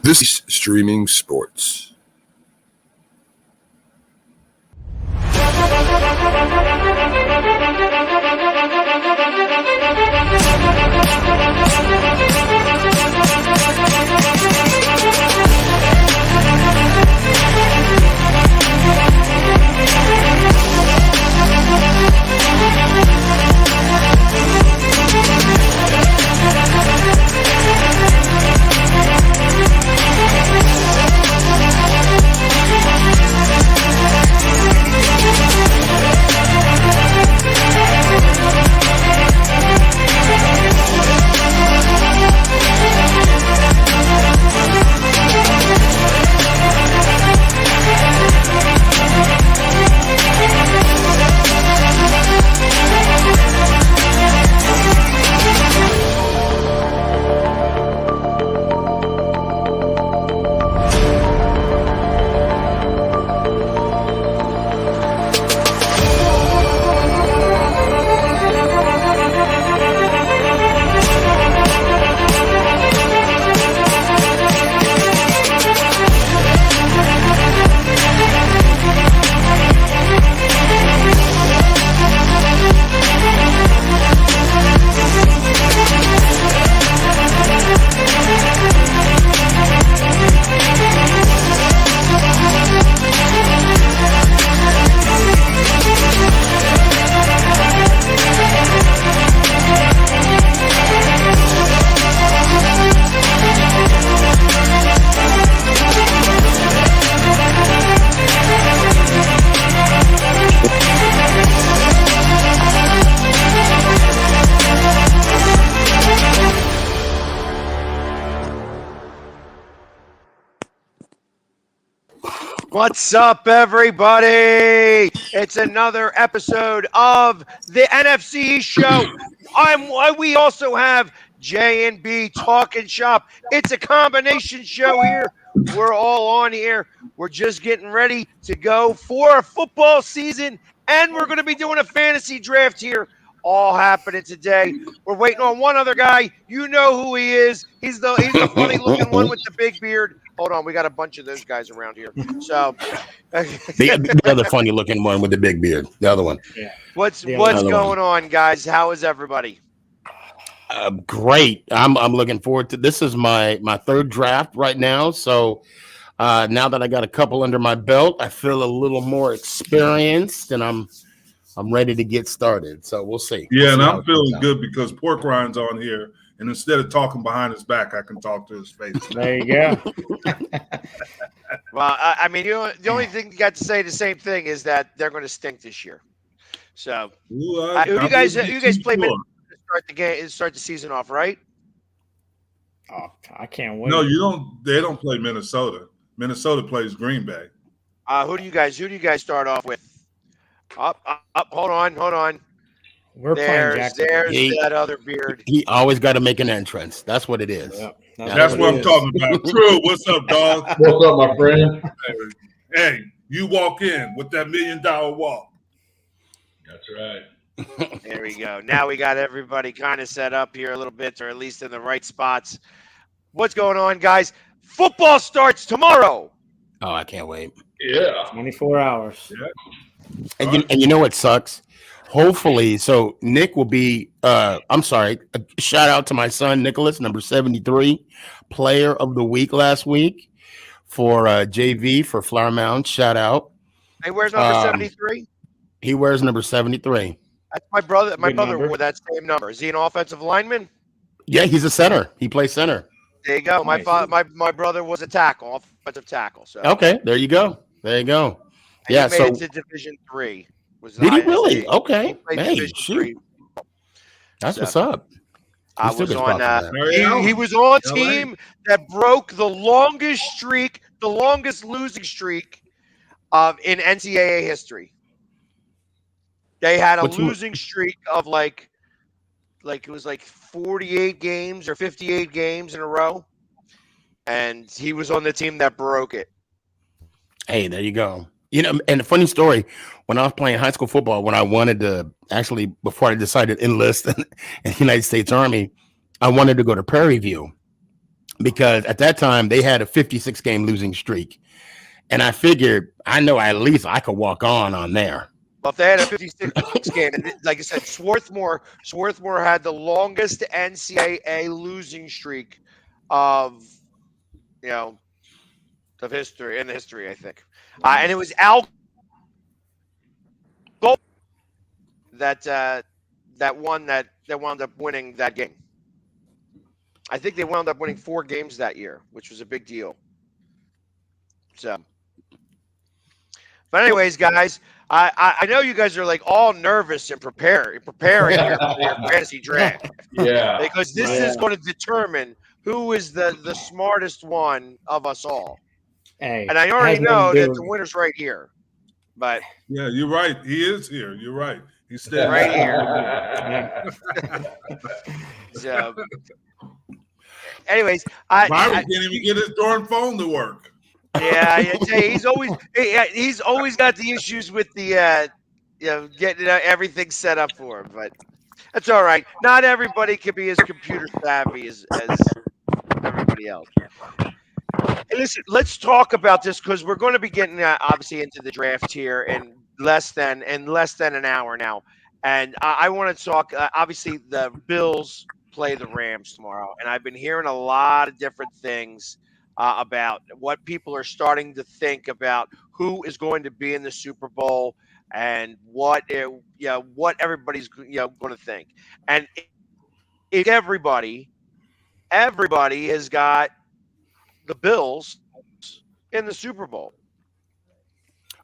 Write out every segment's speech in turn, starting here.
This is Streaming Sports. What's up, everybody? It's another episode of the NFC East show. We also have J and B Talking Shop. It's a combination show here. We're all on here. We're just getting ready to go for a football season, and we're going to be doing a fantasy draft here. All happening today. We're waiting on one other guy. You know who he is. He's the funny-looking one with the big beard. Hold on, we got a bunch of those guys around here. So the other funny looking one with the big beard, the other one. Yeah. What's going on, guys? How is everybody? Great. I'm looking forward to this. Is my third draft right now. So now that I got a couple under my belt, I feel a little more experienced, and I'm ready to get started. So we'll see. Yeah, and I'm feeling good because PorkRine's on here. And instead of talking behind his back, I can talk to his face. There you go. Well, I mean, the only thing you got to say the same thing is that they're going to stink this year. So, you guys play to start the season off, right? Oh, I can't wait. No, you don't. They don't play Minnesota. Minnesota plays Green Bay. Who do you guys start off with? Up. Hold on. We're playing Jacksonville. There's that other beard. He always got to make an entrance. That's what it is. Yep. That's what I'm talking about. True. What's up, dog? What's up, my friend? Hey, you walk in with that $1 million walk. That's right. There we go. Now we got everybody kind of set up here a little bit, or at least in the right spots. What's going on, guys? Football starts tomorrow. Oh, I can't wait. Yeah. 24 hours. Yeah. And you know what sucks? Hopefully, so Nick will be, shout out to my son, Nicholas, number 73, player of the week last week for JV for Flower Mound. Shout out. Hey, where's number 73? He wears number 73. That's my brother. My Good brother number. wore that same number. Is he an offensive lineman? Yeah, he's a center. He plays center. There you go. Nice. My brother was a tackle, offensive tackle. So Okay, there you go. And Yeah, he made it to Division III. Did he really? Okay. He Hey, Division shoot. III. That's what's up. I He still was gets on props for that. he was on a team that broke the longest losing streak in NCAA history. They had a losing streak of like it was like 48 games or 58 games in a row, and he was on the team that broke it. Hey, there you go. You know, and a funny story, when I was playing high school football, when I wanted to actually, before I decided to enlist in the United States Army, I wanted to go to Prairie View. because at that time they had a 56 game losing streak. And I figured, I know at least I could walk on there. Well, if they had a 56 game, and like I said, Swarthmore had the longest NCAA losing streak of history, I think. And it was Al Gold that wound up winning that game. I think they wound up winning 4 games that year, which was a big deal. So, but anyways, guys, I know you guys are like all nervous and preparing for your fantasy draft. Yeah. Because this is going to determine who is the smartest one of us all. Hey, and I already know that the winner's right here. But yeah, you're right. He is here. You're right. He's standing right here. So, anyways, Byron can't even get his darn phone to work. Yeah, he's always got the issues with the getting everything set up for him, but that's all right. Not everybody can be as computer savvy as everybody else. Hey, listen, let's talk about this because we're going to be getting obviously into the draft here in less than an hour now, and I want to talk. Obviously, the Bills play the Rams tomorrow, and I've been hearing a lot of different things about what people are starting to think about who is going to be in the Super Bowl and what everybody's going to think. And if everybody has got the Bills in the Super Bowl.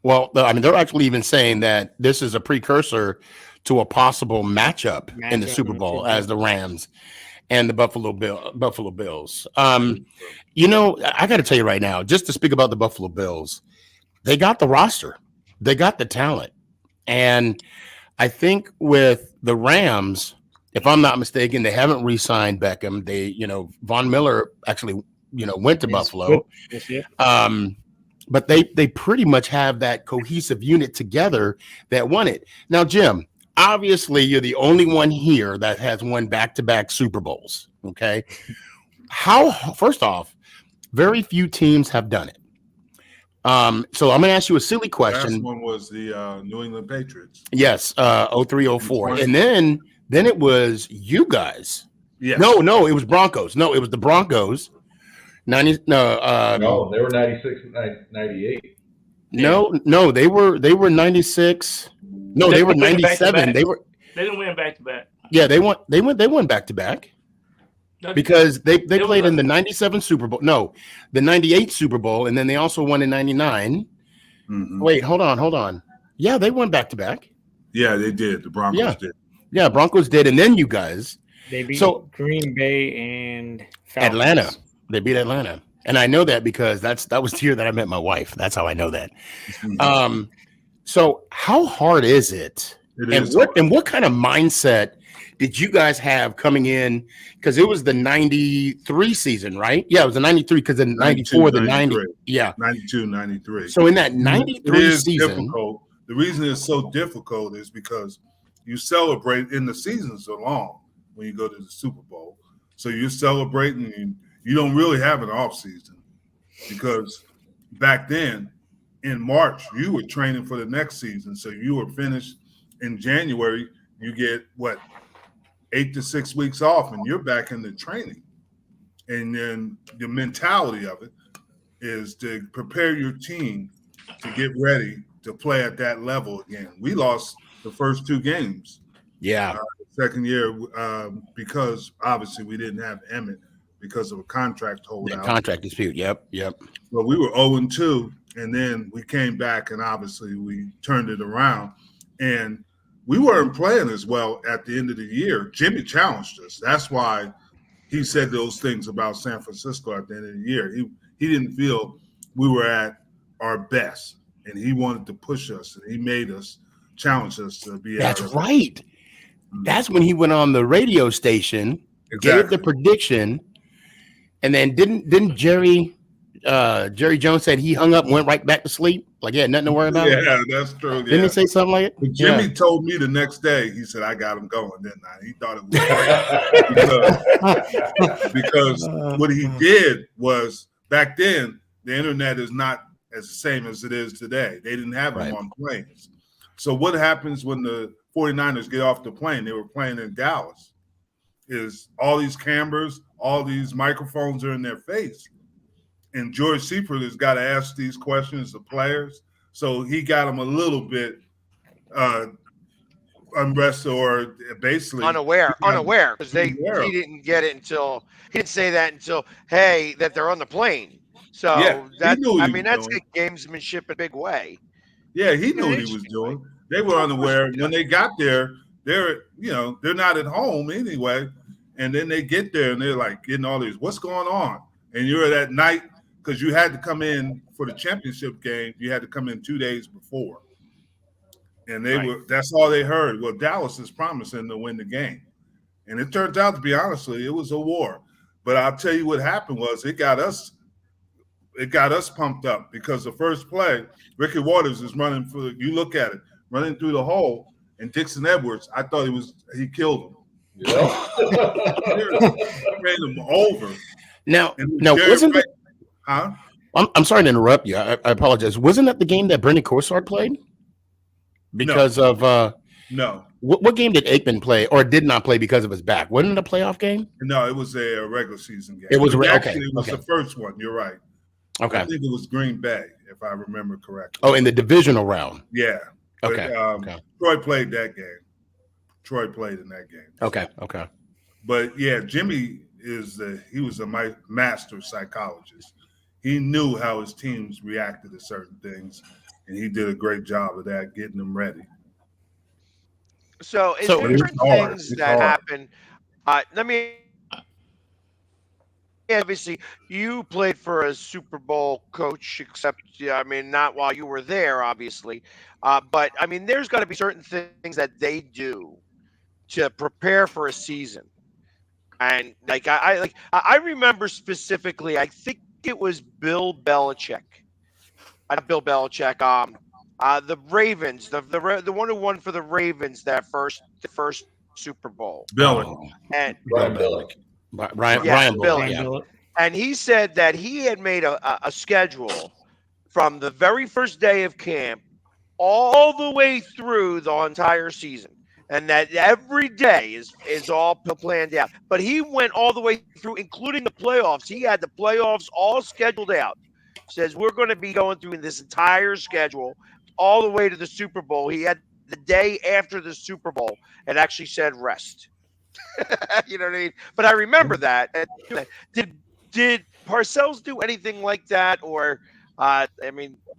Well, I mean, they're actually even saying that this is a precursor to a possible matchup in the Super Bowl as the Rams and the Buffalo Bills. I got to tell you right now, just to speak about the Buffalo Bills, they got the roster, they got the talent, and I think with the Rams, if I'm not mistaken, they haven't re-signed Beckham. They, Von Miller actually, went to Buffalo. But they pretty much have that cohesive unit together that won it. Now, Jim, obviously you're the only one here that has won back-to-back Super Bowls. Okay. First off, very few teams have done it. So I'm going to ask you a silly question. Last one was the New England Patriots. Yes. 03-04. And then it was you guys. Yes. No, it was Broncos. No, it was the Broncos. No, they were 96, 98. No, they were 96. No, they were 97. They didn't win back to back. Yeah, they won back to back. Because they played in the 97 Super Bowl. No, the 98 Super Bowl, and then they also won in 99. Mm-hmm. Wait, hold on. Yeah, they won back to back. Yeah, they did. The Broncos did. Yeah, Broncos did, and then you guys. They beat Green Bay and Falcons. Atlanta. They beat Atlanta. And I know that because that was the year that I met my wife. That's how I know that. Mm-hmm. So how hard is it? What kind of mindset did you guys have coming in? Because it was the 93 season, right? Yeah, it was the 93 because in 94, the 90. Yeah. 92, 93. So in that 93 season. Difficult. The reason it's so difficult is because you celebrate in the seasons so long when you go to the Super Bowl. So you're celebrating and you don't really have an off season because back then in March, you were training for the next season. So you were finished in January, you get 8 to 6 weeks off and you're back in the training. And then the mentality of it is to prepare your team to get ready to play at that level again. We lost the first 2 games. Yeah. Second year because obviously we didn't have Emmett because of a contract holdout. Contract dispute. Yep. Well, we were 0-2, and then we came back, and obviously we turned it around. And we weren't playing as well at the end of the year. Jimmy challenged us. That's why he said those things about San Francisco at the end of the year. He didn't feel we were at our best, and he wanted to push us, and he made us challenge us to be. That's right. That's when he went on the radio station, gave the prediction. And then didn't Jerry Jerry Jones said he hung up and went right back to sleep? Like he had nothing to worry about? Yeah, that's true. Yeah. Didn't he say something like it? But Jimmy told me the next day, he said, I got him going, didn't I? He thought it was great because what he did was back then, the internet is not as the same as it is today. They didn't have them on planes. So what happens when the 49ers get off the plane? They were playing in Dallas. Is all these cameras, all these microphones are in their face. And George Seifert has got to ask these questions to players. So he got them a little bit unrested or basically unaware because he didn't get it until he didn't say that until that they're on the plane. So that's a gamesmanship in a big way. Yeah, he knew what he was doing. They were unaware. When they got there, they're not at home anyway. And then they get there and they're like getting all these, what's going on? And you're that night. Because you had to come in for the championship game, you had to come in 2 days before. And that's all they heard. Well, Dallas is promising to win the game. And it turns out, to be honest with you, it was a war. But I'll tell you what happened was it got us pumped up because the first play, Ricky Waters is running running through the hole, and Dixon Edwards, I thought he killed him. Yeah. Ran him over. Now wasn't it? Huh? I'm sorry to interrupt you. I apologize. Wasn't that the game that Brendan Corsard played? Because of no. What game did Aikman play or did not play because of his back? Wasn't it a playoff game? No, it was a regular season game. It was the first one. You're right. Okay. I think it was Green Bay, if I remember correctly. Oh, in the divisional round. Yeah. Okay. But, Troy played that game. Troy played in that game. Okay. But yeah, Jimmy he was a master psychologist. He knew how his teams reacted to certain things, and he did a great job of that, getting them ready. So different things that happen. Obviously, you played for a Super Bowl coach, except, not while you were there, obviously. But, there's got to be certain things that they do to prepare for a season. And, I remember specifically, I think it was Bill Belichick. Not Bill Belichick. The Ravens, the one who won for the Ravens the first Super Bowl. Billick. And Brian Billick. Brian Billick. And he said that he had made a schedule from the very first day of camp all the way through the entire season. And that every day is all planned out. But he went all the way through, including the playoffs. He had the playoffs all scheduled out. Says we're going to be going through this entire schedule all the way to the Super Bowl. He had the day after the Super Bowl and actually said rest. You know what I mean? But I remember that. Did Parcells do anything like that? Or,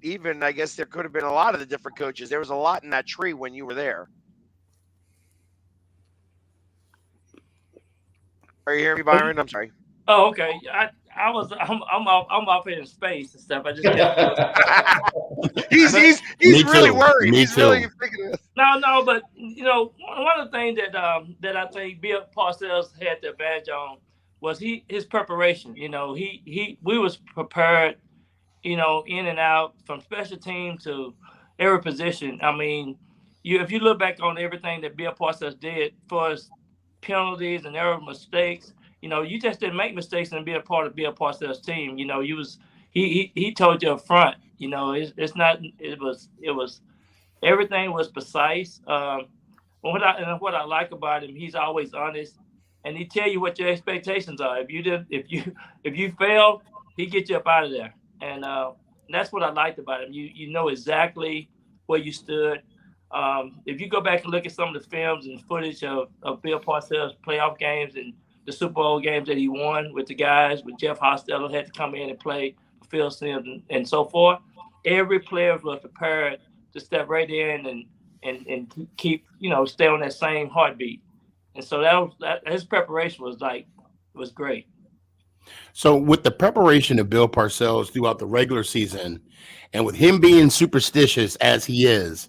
even I guess there could have been a lot of the different coaches. There was a lot in that tree when you were there. Are you hearing me, Byron? I'm sorry. Oh, okay. I'm up here in space and stuff. I just he's really worried. He's really thinking of No, but one of the things that I think Bill Parcells had the advantage on was his preparation. We was prepared, in and out from special team to every position. If you look back on everything that Bill Parcells did for us, penalties and error mistakes, you just didn't make mistakes and be a part of Bill Parcells' team. He told you up front, it was everything was precise. What I like about him, he's always honest, and he tell you what your expectations are. If you fail, he get you up out of there, and that's what I liked about him. You know exactly where you stood. If you go back and look at some of the films and footage of Bill Parcells' playoff games and the Super Bowl games that he won with the guys, with Jeff Hostetler had to come in and play Phil Simms and so forth, every player was prepared to step right in and keep, stay on that same heartbeat. And so his preparation was great. So with the preparation of Bill Parcells throughout the regular season and with him being superstitious as he is,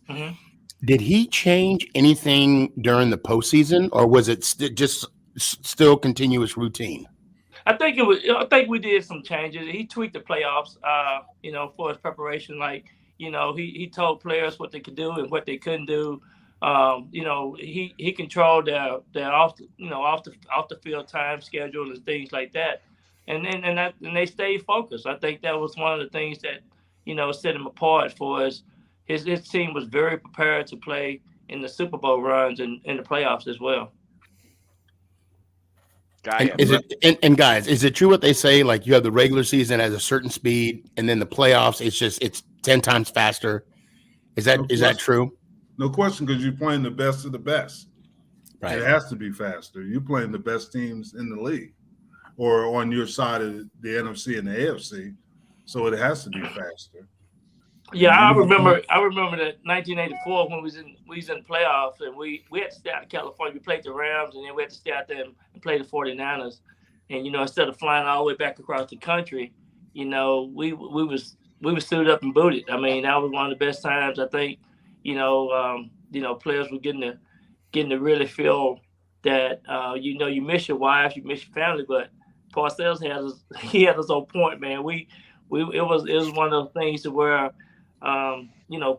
did he change anything during the postseason, or was it just still continuous routine? I think we did some changes. He tweaked the playoffs, for his preparation. Like, he told players what they could do and what they couldn't do. He controlled their off the field time schedule and things like that. And they stayed focused. I think that was one of the things that set him apart for us. His team was very prepared to play in the Super Bowl runs and in the playoffs as well. And guys, is it true what they say? Like, you have the regular season at a certain speed, and then the playoffs, it's 10 times faster. Is that true? No question, because you're playing the best of the best. Right. It has to be faster. You're playing the best teams in the league, or on your side of the NFC and the AFC, so it has to be faster. Yeah, I remember that 1984 when we was in the playoffs, and we had to stay out of California. We played the Rams, and then we had to stay out there and play the 49ers. And instead of flying all the way back across the country, we was suited up and booted. I mean, that was one of the best times. I think players were getting to really feel that you miss your wife, you miss your family, but Parcells had us on point, man. It was one of those things to where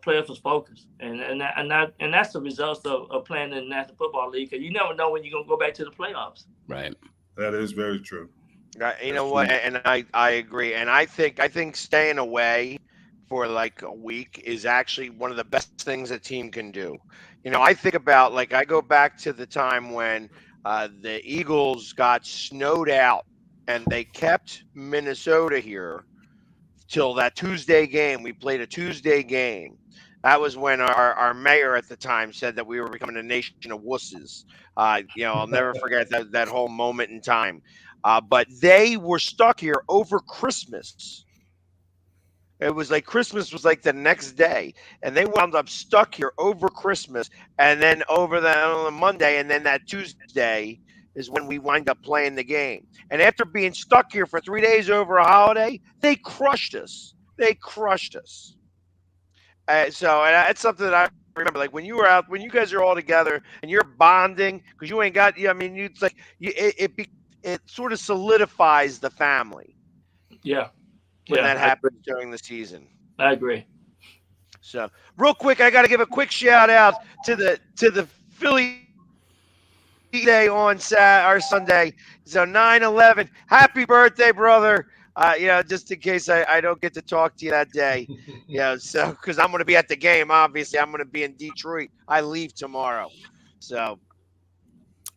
players was focused, and that's the results of playing in the National Football League, because you never know when you're gonna go back to the playoffs. Right. That is very true. You know what? And I agree. And I think staying away for like a week is actually one of the best things a team can do. I think about, like, I go back to the time when the Eagles got snowed out and they kept Minnesota here till that Tuesday game. We played a Tuesday game. That was when our mayor at the time said that we were becoming a nation of wusses. I'll never forget that whole moment in time. But they were stuck here over Christmas. It was like Christmas was like the next day, and they wound up stuck here over Christmas, and then over on the Monday, and then that Tuesday is when we wind up playing the game. And after being stuck here for 3 days over a holiday, they crushed us. So that's something that I remember. Like, when you were out, when you guys are all together and you're bonding, because you ain't got, it's like it sort of solidifies the family. Yeah. When that happens during the season. I agree. So, real quick, I got to give a quick shout out to the Philly Day on Sunday. So 9/11. Happy birthday, brother. Just in case I don't get to talk to you that day. So because I'm going to be at the game, obviously. I'm going to be in Detroit. I leave tomorrow. So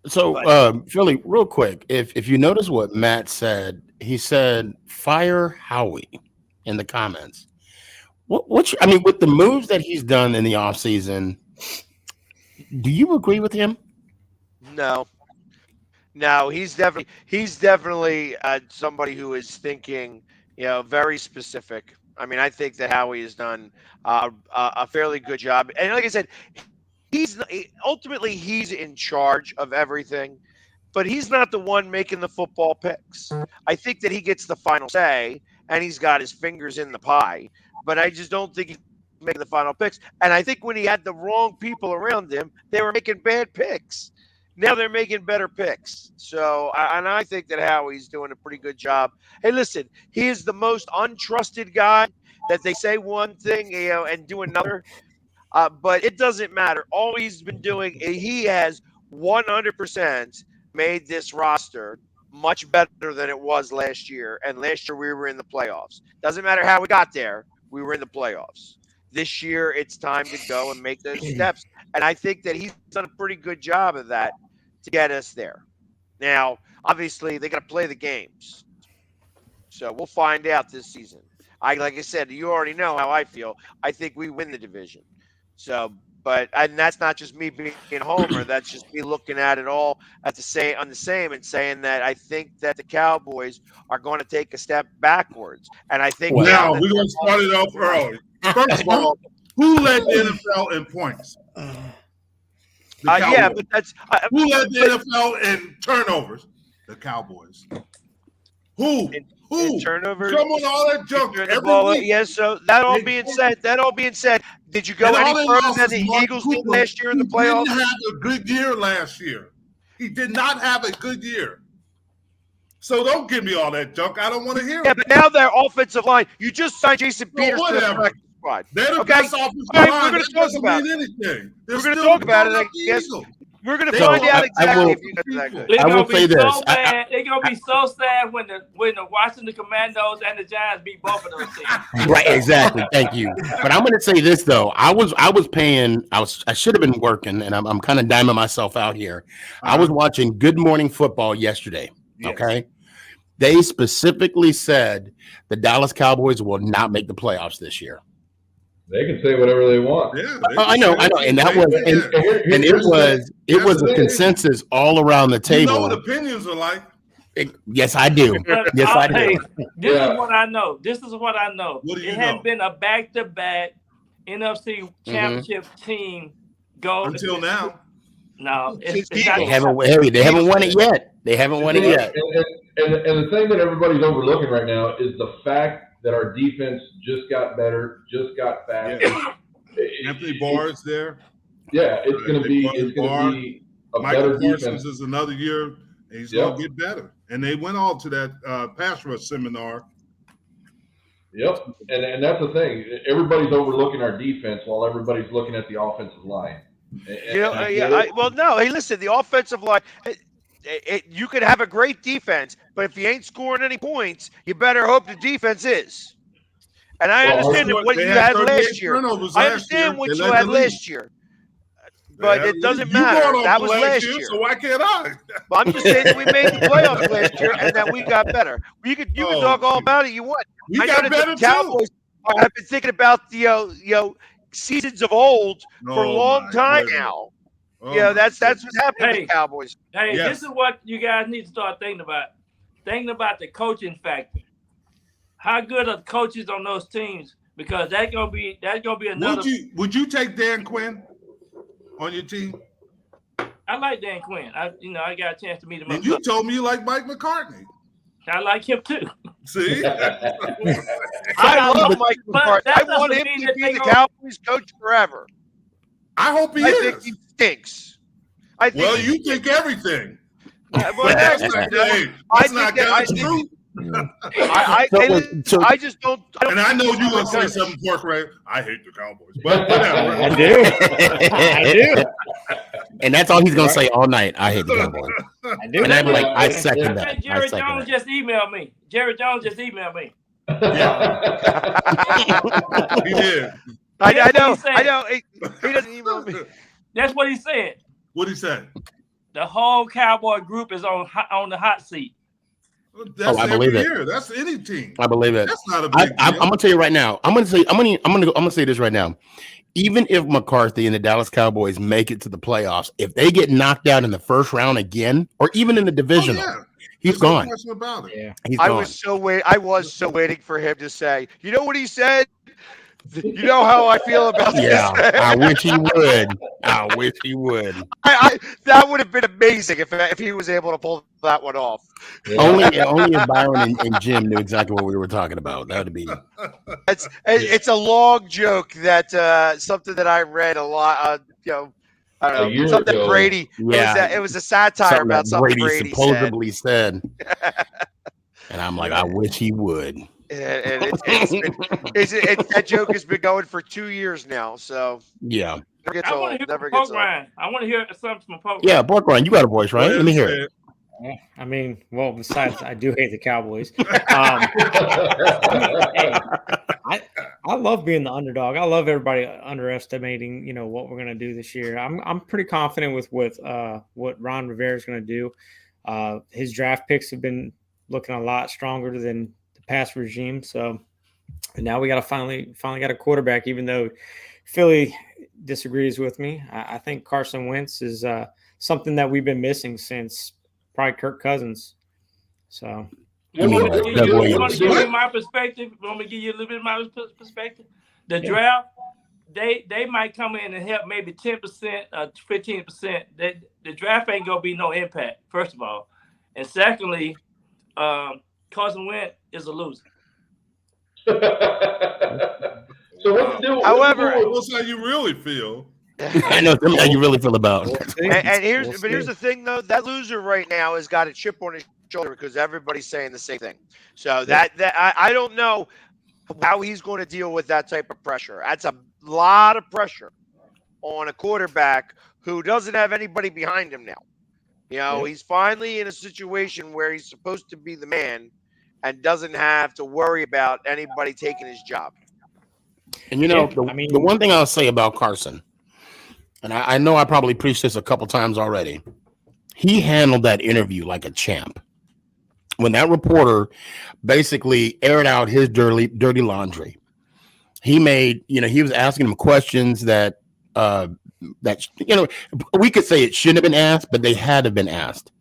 Philly, real quick, if you notice what Matt said, he said, fire Howie in the comments. With the moves that he's done in the offseason, do you agree with him? No, he's definitely somebody who is thinking, very specific. I mean, I think that Howie has done a fairly good job. And like I said, ultimately he's in charge of everything, but he's not the one making the football picks. I think that he gets the final say, and he's got his fingers in the pie, but I just don't think he's making the final picks. And I think when he had the wrong people around him, they were making bad picks. Now they're making better picks. So, and I think that Howie's doing a pretty good job. Hey, listen, he is the most untrusted guy that they say one thing, and do another. But it doesn't matter. All he's been doing, he has 100% made this roster much better than it was last year. And last year we were in the playoffs. Doesn't matter how we got there. We were in the playoffs. This year it's time to go and make those steps. And I think that he's done a pretty good job of that to get us there. Now, obviously, they got to play the games. So we'll find out this season. Like I said, you already know how I feel. I think we win the division. So, and that's not just me being homer. That's just me looking at it all on the same and saying that I think that the Cowboys are going to take a step backwards. And I think now we're going to start it off early. First of all, who led the NFL in points? Yeah, but that's who led the NFL in turnovers? The Cowboys. Who? In turnovers? Come on, all that junk every week. Yes. So that all being said, did you go any further than the Eagles did last year in the playoffs? He didn't have a good year last year. He did not have a good year. So don't give me all that junk. I don't want to hear Yeah, it. but now their offensive line. You just signed Jason Well, Peters to the whatever. practice squad. They're the Okay. best offensive All right, line. we're gonna That talk doesn't about mean anything. They're We're gonna still talk about it, going I up the guess. Eagles. We're gonna They find will- out I exactly will- if you guys are that good. They're I gonna will be say so this. mad. They're gonna be so sad when the Washington Commandos and the Giants beat both of those teams. Right, exactly. Thank you. But I'm going to say this though. I should have been working, and I'm kind of diming myself out here. I was watching Good Morning Football yesterday. Yes. Okay, they specifically said the Dallas Cowboys will not make the playoffs this year. They can say whatever they want. Yeah, I know, and that was, and it was a consensus all around the You know table. what opinions are like. Yes, I do. But Yes, I hey, do. this Yeah. is what I know. This is what I know. What do you It know? hadn't been a back-to-back NFC championship team go Until now. No, Since it's not. They haven't won it yet. They haven't won it yet. And the thing that everybody's overlooking right now is the fact that our defense just got better, just got faster. Yeah. Anthony Barr is there. Yeah, it's going to be Barr. a Michael better Parsons defense. is another year, and he's Yep. going to get better. And they went all to that pass rush seminar. Yep, and that's the thing. Everybody's overlooking our defense while everybody's looking at the offensive line. You know, no. Hey, listen, the offensive line. You could have a great defense, but if you ain't scoring any points, you better hope the defense is. And I understand what you had last year. I understand what you had last year. But it doesn't matter. That was last year. So why can't I? Well, I'm just saying that we made the playoffs last year and that we got better. You can talk all about it you want. We I know got that better the Cowboys have been thinking about the seasons of old for a long time now. That's what's happening with the Cowboys. Hey, this is what you guys need to start thinking about. Thinking about the coaching factor. How good are the coaches on those teams? Because that's gonna be another. Would you take Dan Quinn on your team? I like Dan Quinn. I got a chance to meet him. And you told me you like Mike McCartney. I like him too. See, I love Mike McCarthy. I want him to be the Cowboys coach forever. I hope he I is. think he stinks. You think everything. That's not God's truth. I just don't. And I know you're gonna say something, PorkRine. I hate the Cowboys, but whatever. I do. I do. And that's all he's gonna say all night. I hate the Cowboys. I do. And I'm like, I second that. Hey, Jerry Jones just emailed me. Jerry Jones just emailed me. Yeah. He did. I know. He doesn't email me. That's what he said. What'd he say? The whole Cowboy group is on the hot seat. That's I believe every it. year. That's any team. I believe it. That's not a big deal. I'm gonna tell you right now. I'm gonna say this right now. Even if McCarthy and the Dallas Cowboys make it to the playoffs, if they get knocked out in the first round again, or even in the divisional, he's gone. No question about it. Yeah. He's gone. I was so waiting for him to say, you know what he said? You know how I feel about this? Yeah, I wish he would. I wish he would. That would have been amazing if he was able to pull that one off. Yeah. Only if Byron and Jim knew exactly what we were talking about. That would be. It's a long joke that something that I read a lot. I don't know, something ago. Brady. Yeah, it was a satire about something Brady supposedly said. And I'm like, I wish he would. And that joke has been going for 2 years now. So yeah, never gets I old. want to hear Never from gets old. PorkRine. I want to hear something from PorkRine. yeah, PorkRine, you got a voice, right? Let me hear it. I mean, well, besides, I do hate the Cowboys. I love being the underdog. I love everybody underestimating, what we're going to do this year. I'm pretty confident with what Ron Rivera is going to do. His draft picks have been looking a lot stronger than the past regime. So now we got to finally got a quarterback, even though Philly disagrees with me. I think Carson Wentz is something that we've been missing since probably Kirk Cousins. So You want to give me my perspective? You want me to give you a little bit of my perspective? The draft, they might come in and help maybe 10%, 15%. The draft ain't gonna be no impact, first of all, and secondly, Carson Wentz is a loser. So what's the deal? However, what's how you really feel? I know how you really feel about. And here's the thing though, that loser right now has got a chip on his shoulder because everybody's saying the same thing. So I don't know how he's going to deal with that type of pressure. That's a lot of pressure on a quarterback who doesn't have anybody behind him now. He's finally in a situation where he's supposed to be the man and doesn't have to worry about anybody taking his job. And the one thing I'll say about Carson, and I know I probably preached this a couple times already, he handled that interview like a champ. When that reporter basically aired out his dirty laundry, he was asking him questions that we could say it shouldn't have been asked, but they had to have been asked.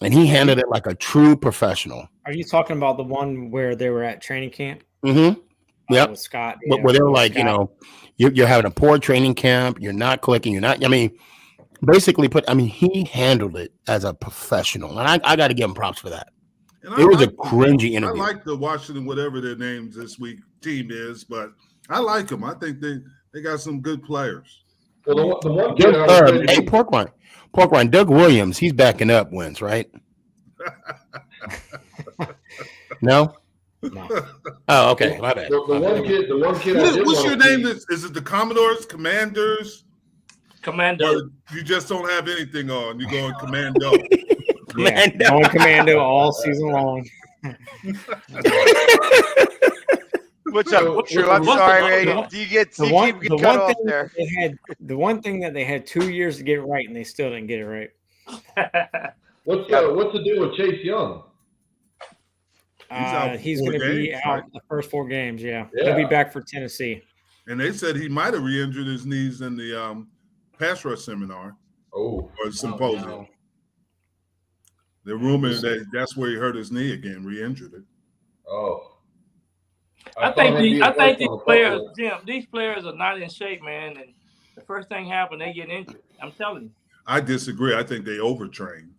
And he handled it like a true professional. Are you talking about the one where they were at training camp? Mm-hmm. Yep. With Scott. Where they were like, Scott. You're having a poor training camp. You're not clicking. You're not. Basically he handled it as a professional. And I got to give him props for that. It was a cringy interview. I like the Washington, whatever their names this week team is, but I like them. I think they got some good players. Well, the one hey, PorkRine, Doug Williams, he's backing up wins, right? No? Oh, okay. My bad. The one kid. What's your name? Is it the Commodores, Commanders? Commando. You just don't have anything on. You're going Commando. Going Commando all season long. What's up, Drew? I'm sorry, man. Do you get cut off there? The one thing that they had 2 years to get right, and they still didn't get it right. What's the deal with Chase Young? He's going to be out the first 4 games. Yeah, he'll be back for Tennessee. And they said he might have re-injured his knees in the pass rush seminar. Or symposium. No. The rumor that's where he hurt his knee again, re-injured it. I think these players, Jim, these players are not in shape, man. And the first thing happened, they get injured. I'm telling you. I disagree. I think they overtrain.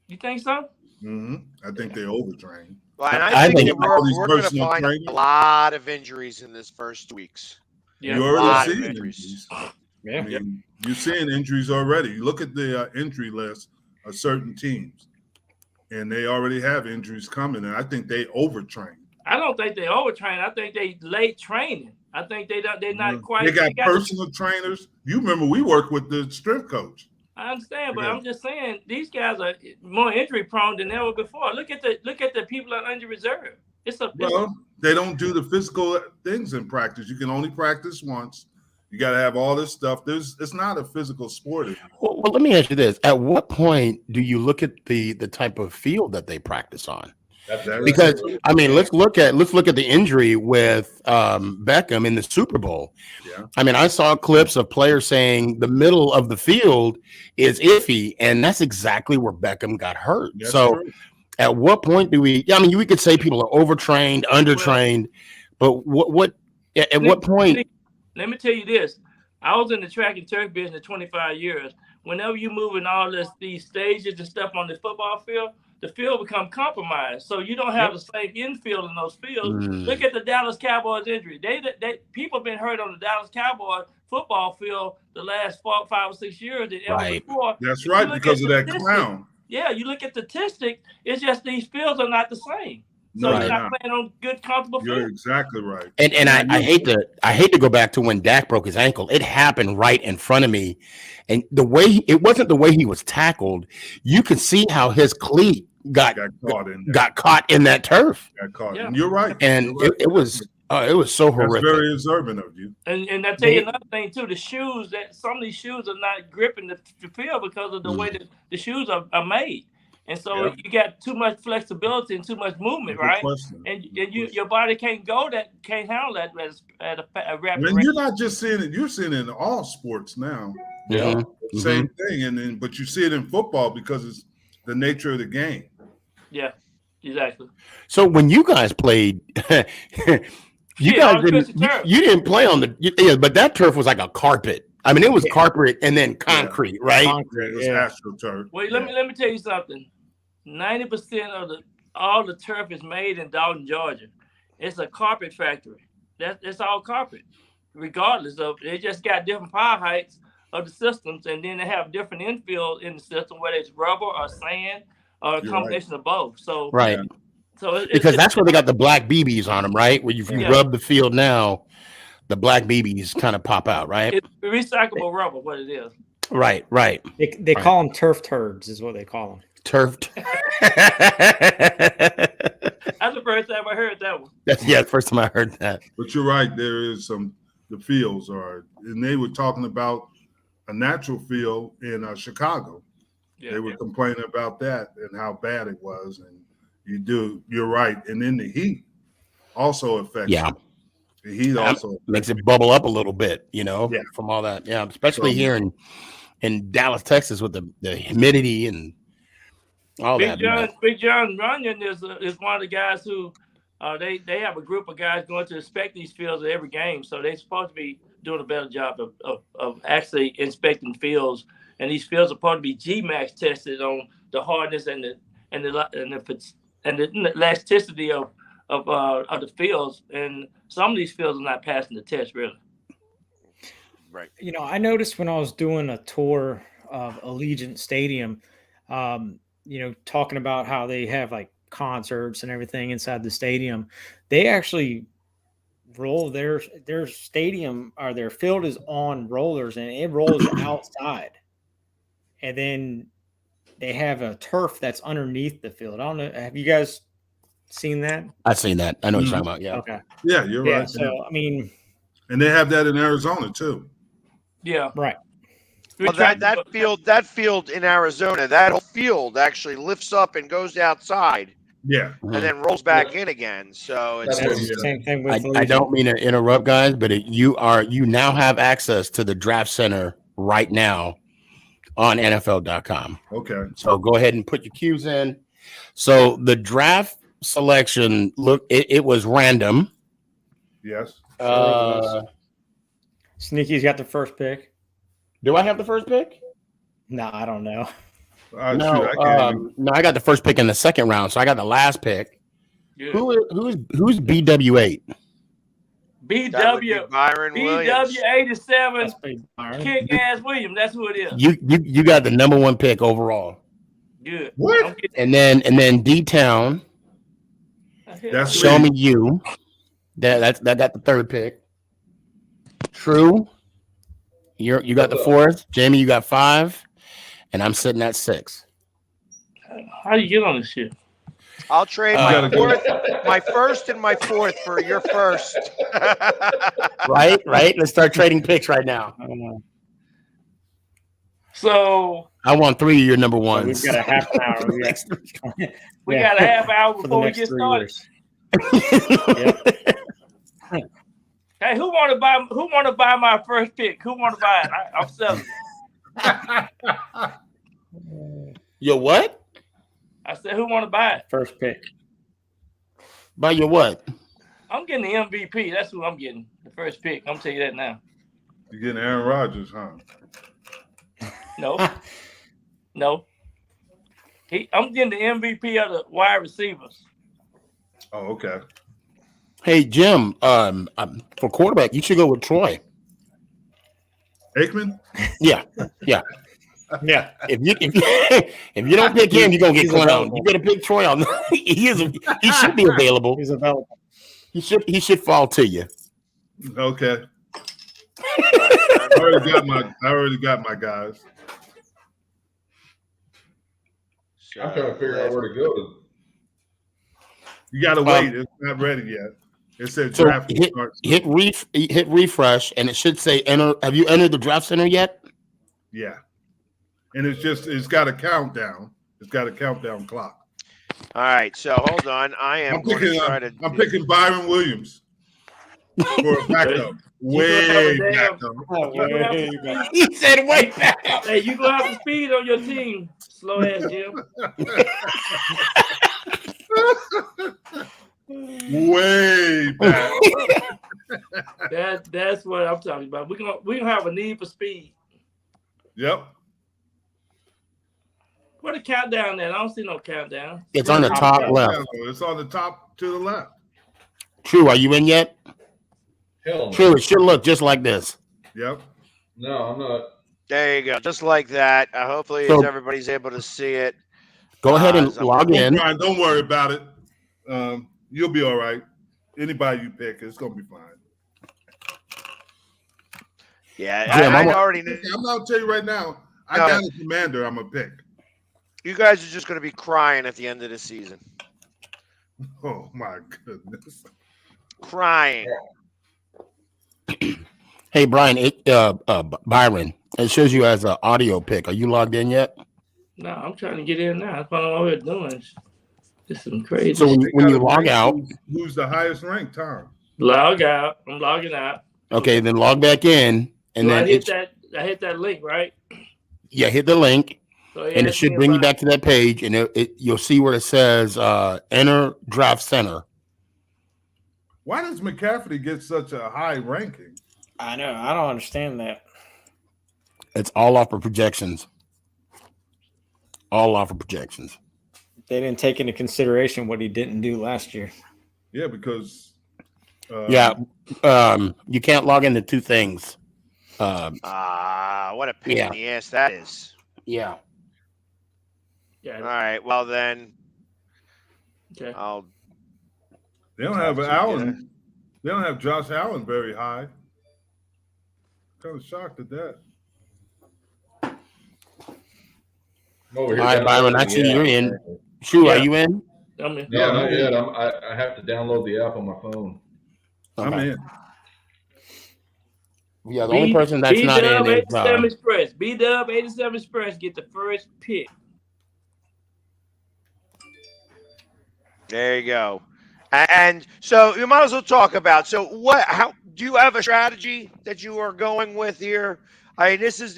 You think so? Mm-hmm. I think they overtrain. Well, and I think we're going to find a lot of injuries in this first 2 weeks. Yeah, you're already seeing injuries. Yeah. You're seeing injuries already. You look at the injury list of certain teams, and they already have injuries coming, and I think they overtrain. I don't think they overtrain. I think they late training. I think they're not quite. They got personal trainers. You remember we worked with the strength coach. I understand, but I'm just saying these guys are more injury prone than ever before. Look at the people on injury reserve. They don't do the physical things in practice. You can only practice once. You got to have all this stuff. It's not a physical sport anymore. Well, let me ask you this: at what point do you look at the type of field that they practice on? Because let's look at the injury with Beckham in the Super Bowl. Yeah. I saw clips of players saying the middle of the field is iffy, and that's exactly where Beckham got hurt. That's true. At what point do we? We could say people are overtrained, undertrained, but what point? Let me tell you this: I was in the track and turf business 25 years. Whenever you move in all these stages and stuff on the football field, the field become compromised. So you don't have the same infield in those fields. Look at the Dallas Cowboys injury. They people have been hurt on the Dallas Cowboys football field the last 5 or 6 years than ever before. That's right, because of that clown. Yeah, you look at the statistic, it's just these fields are not the same. So you're not playing on good, comfortable field. You're exactly right. And I hate to go back to when Dak broke his ankle. It happened right in front of me. And it wasn't the way he was tackled. You could see how his cleat got caught in that turf. Got caught. Yeah. And you're right. And it was so horrific. That's very observant of you. And I tell you another thing too, the shoes, that some of these shoes are not gripping the field because of the way that the shoes are made. And so you got too much flexibility and too much movement, right? And your body can't handle that at a rapid rate. And you're not just seeing it, you're seeing it in all sports now. Yeah. Same thing. But you see it in football because it's the nature of the game. Yeah, exactly. So when you guys played, you didn't play on but that turf was like a carpet. It was carpet and then concrete, right? Concrete, it was astroturf. Wait, let me tell you something. 90% of all the turf is made in Dalton, Georgia. It's a carpet factory. That's all carpet, regardless of. They just got different power heights of the systems, and then they have different infield in the system, whether it's rubber or sand or a You're combination of both. So Right. So Because that's where they got the black BBs on them, right? Where if you Yeah. rub the field now, the black BBs kind of pop out, right? it's recyclable rubber. What it is. Right. They call them turf turds, is what they call them. Turfed. That's the first time I heard that one. That's the first time I heard that. But you're right. There is the fields are, and they were talking about a natural field in Chicago. Yeah, They were complaining about that and how bad it was. And you're right. And then the heat also affects. Yeah. it. The heat also makes it bubble up a little bit, from all that. Yeah, especially So- here in Dallas, Texas, with the humidity and all Big that. John, Big John Runyon is one of the guys who they have a group of guys going to inspect these fields at every game. So they're supposed to be doing a better job of actually inspecting fields. And these fields are supposed to be GMAX tested on the hardness and the elasticity of the fields. And some of these fields are not passing the test, really. Right. I noticed when I was doing a tour of Allegiant Stadium, talking about how they have like concerts and everything inside the stadium, they actually roll their stadium or their field is on rollers and it rolls outside. And then they have a turf that's underneath the field. I don't know. Have you guys seen that? I've seen that. I know what you're talking about. Yeah. Okay. Yeah, you're right. So, and they have that in Arizona too. Yeah. Right. Well, that field in Arizona, that whole field actually lifts up and goes outside. Yeah. And then rolls back in again. So it's That's the same thing with I don't mean to interrupt, guys, but you now have access to the draft center right now on NFL.com. Okay. So go ahead and put your cues in. So the draft selection, look, it was random. Yes. Sneaky's got the first pick. Do I have the first pick? No, I don't know. I got the first pick in the second round, so I got the last pick. Yeah. Who's BW8? Byron Williams. BW87 Kick Ass Williams. That's who it is. You got the number one pick overall. Good. What? And then D Town. That's Show me you. That got the third pick. True. You got the fourth. Jamie, you got 5. And I'm sitting at 6. How do you get on this shit? I'll trade my first and my fourth for your first. Right. Let's start trading picks right now. So I want 3 of your number ones. We've got a half an hour. we got a half hour before we get started. Hey, who want to buy my first pick? Who want to buy it? I'm selling. Your what? I said, who want to buy it? First pick. Buy your what? I'm getting the MVP. That's who I'm getting. The first pick. I'm tell you that now. You're getting Aaron Rodgers, huh? No. No. I'm getting the MVP of the wide receivers. Oh, okay. Hey Jim, for quarterback, you should go with Troy. Aikman? Yeah. If you don't pick him, you're gonna get clowned. You better pick Troy on. He should be available. He's available. He should fall to you. Okay. I already got my guys. I'm trying to figure out where to go. You got to wait. It's not ready yet. It said So draft. hit refresh, and it should say enter. Have you entered the draft center yet? Yeah. And it's got a countdown. It's got a countdown clock. All right, so hold on. I'm picking Byron Williams for a backup. Way back up. He said way back. Hey, you gonna have the speed on your team, slow ass Jim. Way back. That's what I'm talking about. We're gonna have a need for speed. Yep. Where the countdown at? I don't see no countdown. It's on the top left. It's on the top to the left. True. Are you in yet? Hell no. True. It should look just like this. Yep. No, I'm not. There you go, just like that. Hopefully, So- everybody's able to see it. Go ahead and log in. Brian, don't worry about it. You'll be all right. Anybody you pick, it's gonna be fine. Yeah, Jim, I already know. I'm gonna tell you right now. I got a commander. I'm gonna pick. You guys are just going to be crying at the end of the season. Oh my goodness. Crying. Hey, Brian, Byron, it shows you as an audio pick. Are you logged in yet? No, I'm trying to get in now. That's what I'm doing. This is crazy. So when you log out, who's the highest ranked, Tom? Log out. I'm logging out. okay, then log back in, and then I hit that link, right? Yeah, hit the link, So and it should bring you back to that page, and you'll see where it says enter draft center. Why does McCaffrey get such a high ranking? I know. I don't understand that. It's all off of projections. All off of projections. They didn't take into consideration what he didn't do last year. Yeah, because you can't log into two things. What a pain in the ass that is. Yeah. All right. Well then. Okay. They don't have Allen. They don't have Josh Allen very high. Kind of shocked at that. Over here, All right, Byron, I see you're in. True, are you in? I'm in. No, not yet. I have to download the app on my phone. I'm in. Yeah, the only person that's not in is B-Dub 87 Express. B-Dub 87 Express get the first pick. There you go. And so you might as well talk about. So how do you have a strategy that you are going with here? I mean, this is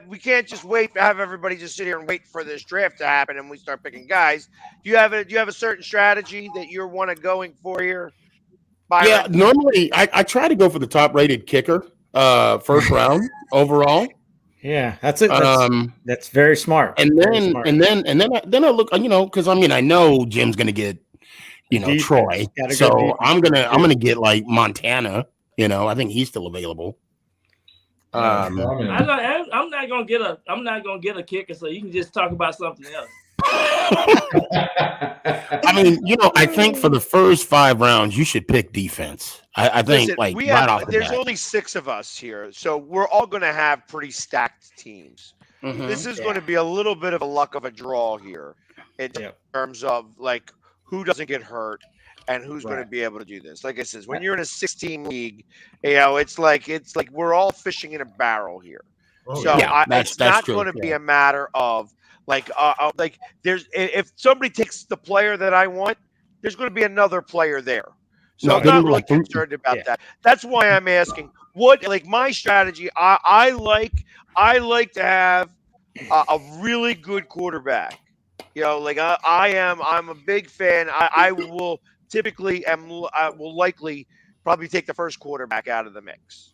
we can't just have everybody just sit here and wait for this draft to happen and we start picking guys. Do you have a certain strategy that you're going for here? Byron? Yeah, normally I try to go for the top rated kicker, first round overall. Yeah, that's it. That's very smart. And then I look, because I know Jim's gonna get, Defense. Troy. So defense. I'm gonna get like Montana. I think he's still available. I'm not gonna get a kicker, so you can just talk about something else. I think for the first 5 rounds you should pick defense. I think there's only 6 of us here, so we're all going to have pretty stacked teams. Mm-hmm. This is going to be a little bit of a luck of a draw here in terms of like who doesn't get hurt and who's going to be able to do this. Like I said, when you're in a 16 league, it's like we're all fishing in a barrel here. Oh, so it's not going to be a matter of like if somebody takes the player that I want, there's going to be another player there. So I'm not really concerned about that. That's why I'm asking my strategy. I like to have a really good quarterback. I'm a big fan. I will typically I will likely probably take the first quarterback out of the mix.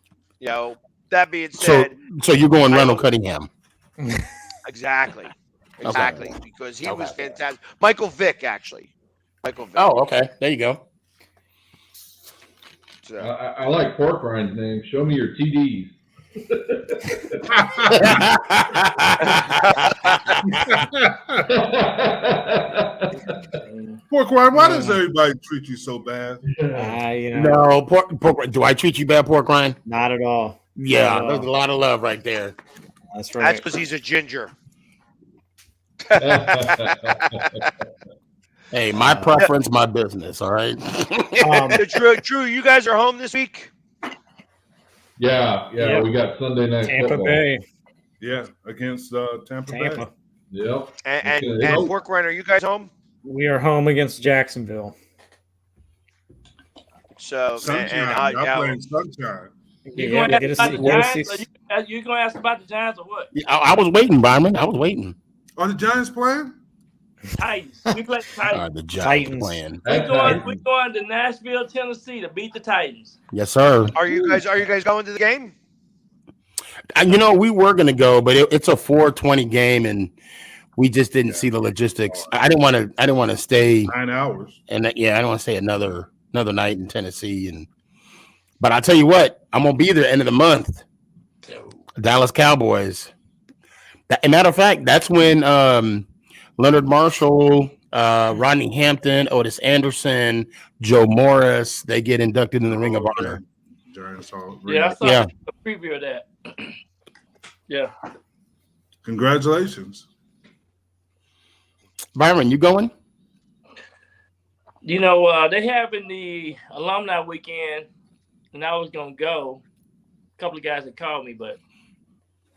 That being said, so you're going Randall Cunningham. Exactly. Because he was fantastic. Michael Vick, actually. Oh, okay. There you go. So. I like PorkRine's name. Show me your TDs. PorkRine, why does everybody treat you so bad? No, Pork. Do I treat you bad, PorkRine? Not at all. Yeah, there's a lot of love right there. That's right. That's because he's a ginger. Hey, my preference, my business. All right. True. You guys are home this week. Yeah. We got Sunday night Tampa football. Bay. Yeah, against Tampa Bay. Yep. And PorkRine, are you guys home? We are home against Jacksonville. So Sunshine. Y'all playing Sunshine. You going to ask about the Giants or what? Yeah, I was waiting, Byron. I was waiting. Are the Giants playing? Titans. We play Titans. The Giants playing. We're going to Nashville, Tennessee to beat the Titans. Yes, sir. Are you guys going to the game? We were going to go, but it's a 4:20 game, and we just didn't see the logistics. I didn't want to stay 9 hours, and I don't want to stay another night in Tennessee. But I'll tell you what, I'm gonna be there end of the month. Dallas Cowboys. Matter of fact, that's when Leonard Marshall, Rodney Hampton, Otis Anderson, Joe Morris. They get inducted in the Ring of Honor. Yeah, I saw a preview of that. Yeah. Congratulations. Byron, you going? You know, they having the alumni weekend, and I was gonna go. A couple of guys had called me, but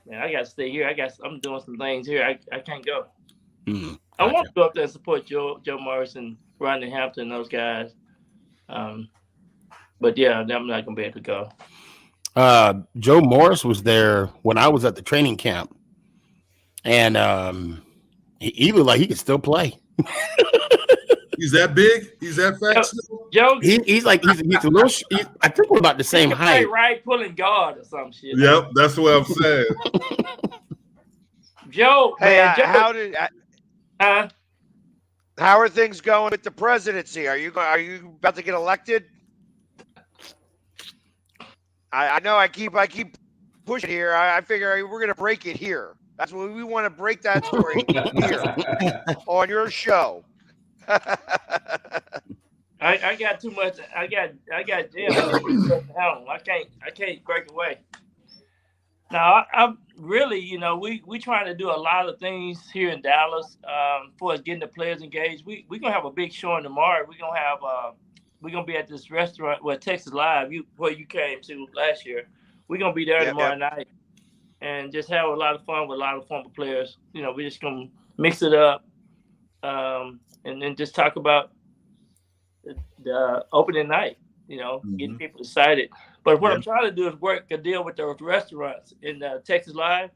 man, I got to stay here. I'm doing some things here. I can't go. Gotcha. I want to go up there and support Joe Morris and Rodney Hampton and those guys. But yeah, I'm not gonna be able to go. Joe Morris was there when I was at the training camp, and he looked like he could still play. He's that big? He's that fat? Joe, he's a little. I think we're about the same height. Right, pulling guard or some shit. Yep, that's what I'm saying. Joe, Hey, man, Joe, how are things going with the presidency? Are you about to get elected? I know I keep pushing here. I figure we're gonna break it here. That's what we want to break that story here on your show. I got too much. I got jail. I can't break away. Now I'm really, we trying to do a lot of things here in Dallas for us getting the players engaged. We're gonna have a big showing tomorrow. We're gonna be at this restaurant Texas Live, where you came to last year. We're gonna be there tomorrow night and just have a lot of fun with a lot of former players. We're just gonna mix it up and then just talk about the opening night, getting people excited. But what I'm trying to do is work a deal with those restaurants in Texas Live,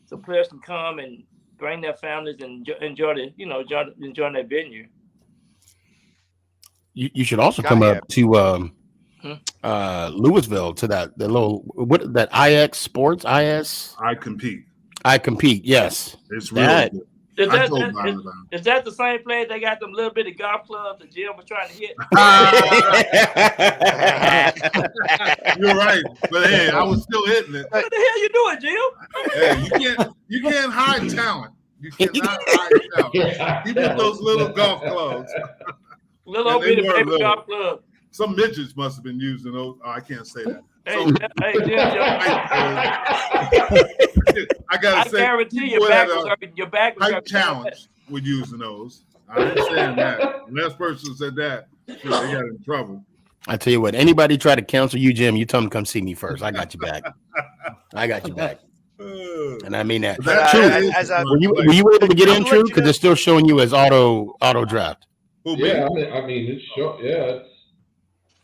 so players can come and bring their families and enjoy their venue. You should also come up to Louisville to that IX Sports IS. I compete. Yes, it's real good. Is that the same place they got them little bitty golf clubs the Jim was trying to hit? You're right, but hey, I was still hitting it. What the hell you doing, Jim? Hey, you can't hide talent. You cannot hide talent. You get those little golf clubs. Little bitty baby golf club. Some midgets must have been using those. Oh, I can't say that. Hey, Jim. I gotta say, I guarantee your back was challenge with using those. I understand that. The last person said that, they got in trouble. I tell you what, anybody try to counsel you, Jim, you tell them to come see me first. I got you back. And I mean that. Were you able to get in, True? Because it's still showing you as auto draft. Yeah, I mean it's it's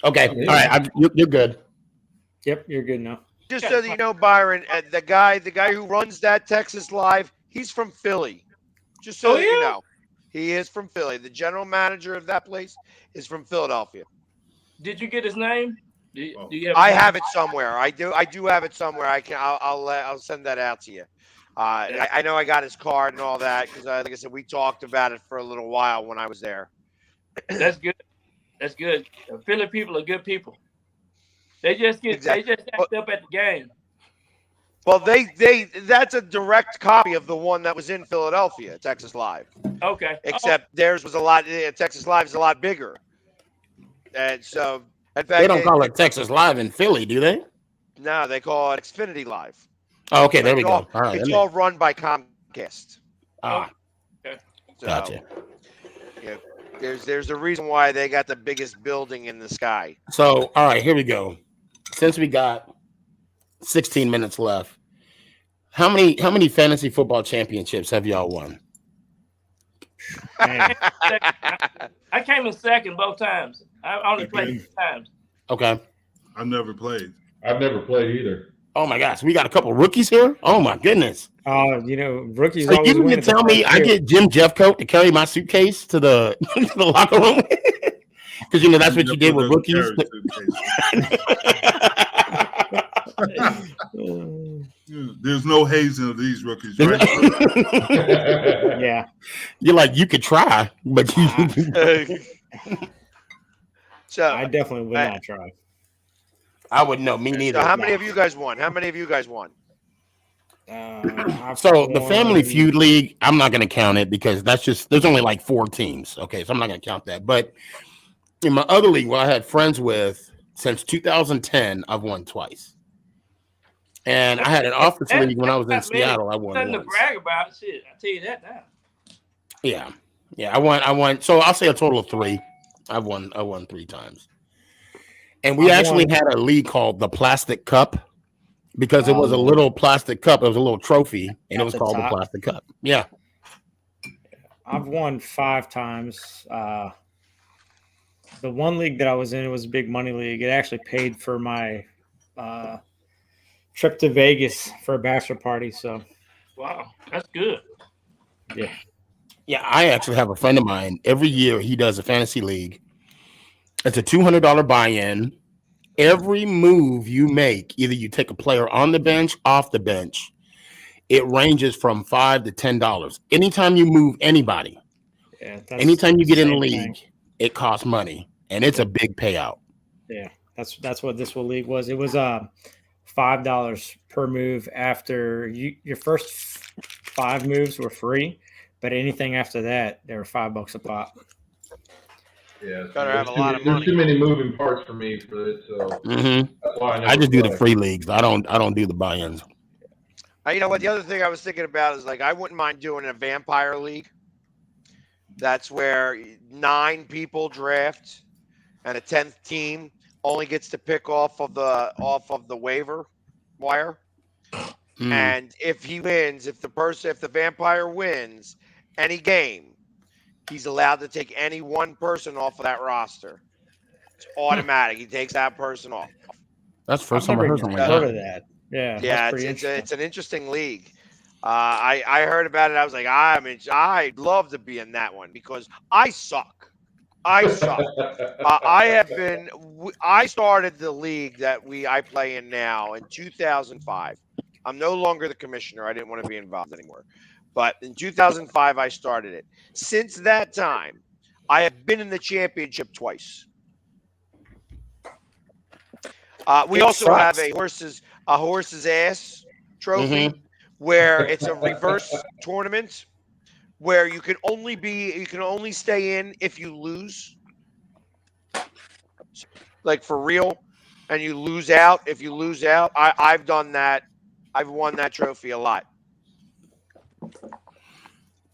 okay. All right, you're good. Yep, you're good now. Just so that you know, Byron, the guy who runs that Texas Live, he's from Philly. Just so that you know, he is from Philly. The general manager of that place is from Philadelphia. Did you get his name? Do you have I have it somewhere. I do have it somewhere. I'll send that out to you. I know I got his card and all that because, like I said, we talked about it for a little while when I was there. That's good. That's good. Philly people are good people. They just act up at the game. Well, that's a direct copy of the one that was in Philadelphia, Texas Live. Okay. Except theirs was Texas Live is a lot bigger. And so, in fact, they don't call it Texas Live in Philly, do they? No, they call it Xfinity Live. Oh, okay, there we go. All right, it's all run by Comcast. Okay. So, gotcha. Yeah, there's a reason why they got the biggest building in the sky. So, all right, here we go. Since we got 16 minutes left, how many fantasy football championships have y'all won? I came in second both times. I only played 2 times. Okay. I've never played either. Oh my gosh, we got a couple rookies here. Oh my goodness. Rookies. So you mean to tell me I get Jim Jeffcoat to carry my suitcase to the locker room? Because that's what you did with rookies. There's no hazing of these rookies, right? Yeah. You're like, you could try, but you. So I definitely would not try. I wouldn't know. Me neither. So how many of you guys won? So the Family Feud League, I'm not going to count it because there's only like 4 teams. Okay, so I'm not going to count that. But in my other league, where I had friends with since 2010, I've won twice. And I had an office league when I was in Seattle. I won nothing once. to brag about. Shit, I tell you that now. Yeah, I won. So I'll say a total of 3. I won 3 times. And we actually had a league called the Plastic Cup because it was a little plastic cup. It was a little trophy, and it was called the Plastic Cup. Yeah. I've won 5 times. The one league that I was in, it was a big money league. It actually paid for my trip to Vegas for a bachelor party. So, wow, that's good. Yeah. Yeah, I actually have a friend of mine. Every year he does a fantasy league. It's a $200 buy-in. Every move you make, either you take a player on the bench, off the bench, it ranges from $5 to $10. Anytime you move anybody, anytime you get in the league, it costs money, and it's a big payout. Yeah, that's what this league was. It was $5 per move. After your first 5 moves were free, but anything after that, they were $5 a pop. Yeah, Gotta have a lot of money. There's too many moving parts for me for it, so that's why I just do the free leagues. I don't do the buy-ins. You know what? The other thing I was thinking about is like I wouldn't mind doing a vampire league. That's where 9 people draft, and a 10th team only gets to pick off of the waiver wire. And if he wins, if the vampire wins any game, he's allowed to take any one person off of that roster. It's automatic. He takes that person off. That's the first time I heard something like that. Of that. Yeah, yeah, it's an interesting league. I heard about it. I was like, I'd love to be in that one because I suck. I started the league that I play in now in 2005. I'm no longer the commissioner. I didn't want to be involved anymore. But in 2005, I started it. Since that time, I have been in the championship twice. We also have a horse's ass trophy where it's a reverse tournament where you can only stay in if you lose, like for real, and you lose out. If you lose out, I've done that. I've won that trophy a lot.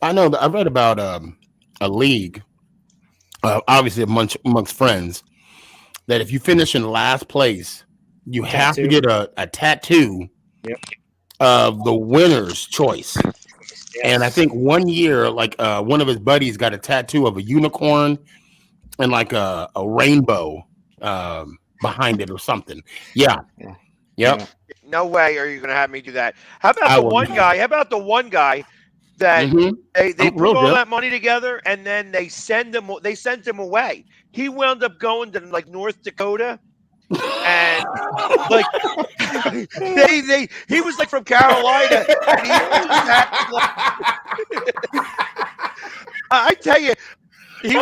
I know that I read about a league, obviously amongst friends, that if you finish in last place, you have to get a tattoo of the winner's choice. Yes. And I think one year, like one of his buddies got a tattoo of a unicorn and like a rainbow behind it or something. Yeah. Yep. No way are you going to have me do that. How about the one guy that they put all that money together and then they sent him away. He wound up going to like North Dakota and like he was like from Carolina and he just had I tell you, he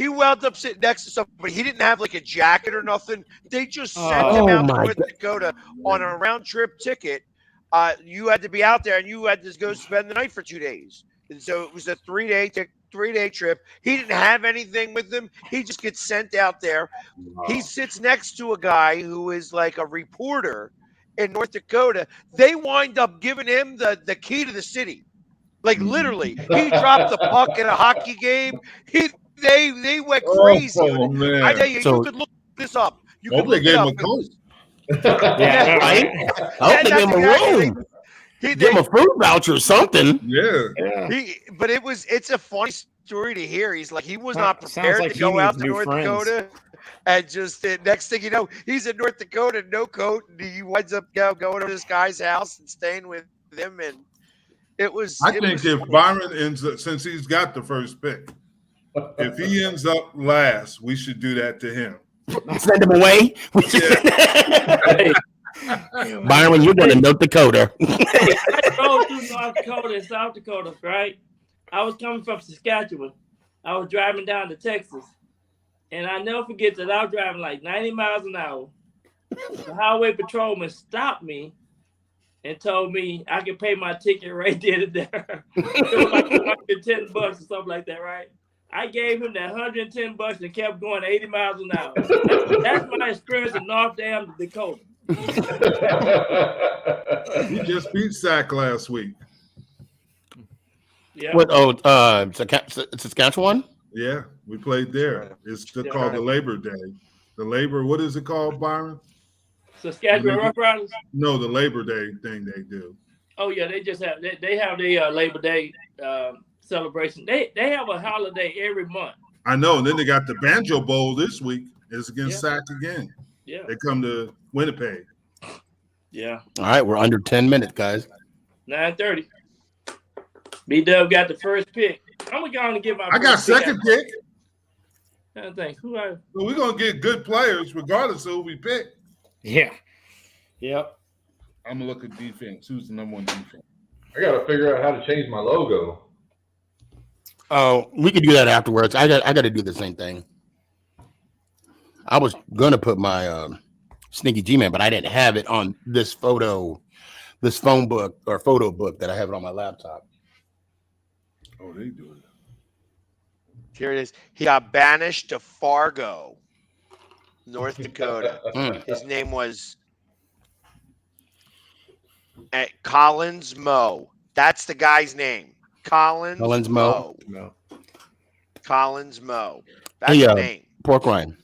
wound up sitting next to somebody. He didn't have like a jacket or nothing. They just sent him out to North Dakota on a round trip ticket. You had to be out there and you had to go spend the night for 2 days. And so it was a 3-day trip. He didn't have anything with him. He just gets sent out there. Wow. He sits next to a guy who is like a reporter in North Dakota. They wind up giving him the key to the city. Like literally, he dropped the puck in a hockey game. They went crazy. I tell you, you could look this up. You could look it up. I hope they gave him a room. Give him a food voucher or something. Yeah. But it's a funny story to hear. He's like, he was not prepared to go out to North Dakota. And just next thing you know, he's in North Dakota, no coat. And he winds up going to this guy's house and staying with him. And it was. I think if Byron ends up, since he's got the first pick, if he ends up last, we should do that to him. Send him away. Byron, you're going to North Dakota. I drove through North Dakota and South Dakota, right? I was coming from Saskatchewan. I was driving down to Texas. And I never forget that I was driving like 90 miles an hour. The highway patrolman stopped me and told me I could pay my ticket right then and there. It was like $110 or something like that, right? I gave him that $110 and kept going 80 miles an hour. That's my experience in North Dam, Dakota. You just beat Sac last week. Yeah. What? Saskatchewan? Yeah, we played there. It's called the Labor Day. The Labor, what is it called, Byron? Saskatchewan Rough Riders? No, the Labor Day thing they do. Oh yeah, they just have they have the Labor Day celebration. They have a holiday every month. I know, and then they got the Banjo Bowl this week. It's against Sac again. Yeah. They come to Winnipeg. Yeah. All right, we're under 10 minutes, guys. 9:30. B-Dub got the first pick. I'm gonna go on and get my. I got second pick. I think who I. So we're gonna get good players regardless of who we pick. Yeah. Yep. I'm gonna look at defense. Who's the number one defense? I got to figure out how to change my logo. Oh, we could do that afterwards. I got to do the same thing. I was gonna put my Sneaky G-Man, but I didn't have it on this phone book or photo book that I have it on my laptop. Oh, they do it. Here it is. He got banished to Fargo, North Dakota. His name was Collins Moe. That's the guy's name. Collins Moe. No. Collins Moe. That's Hey, the name. PorkRine.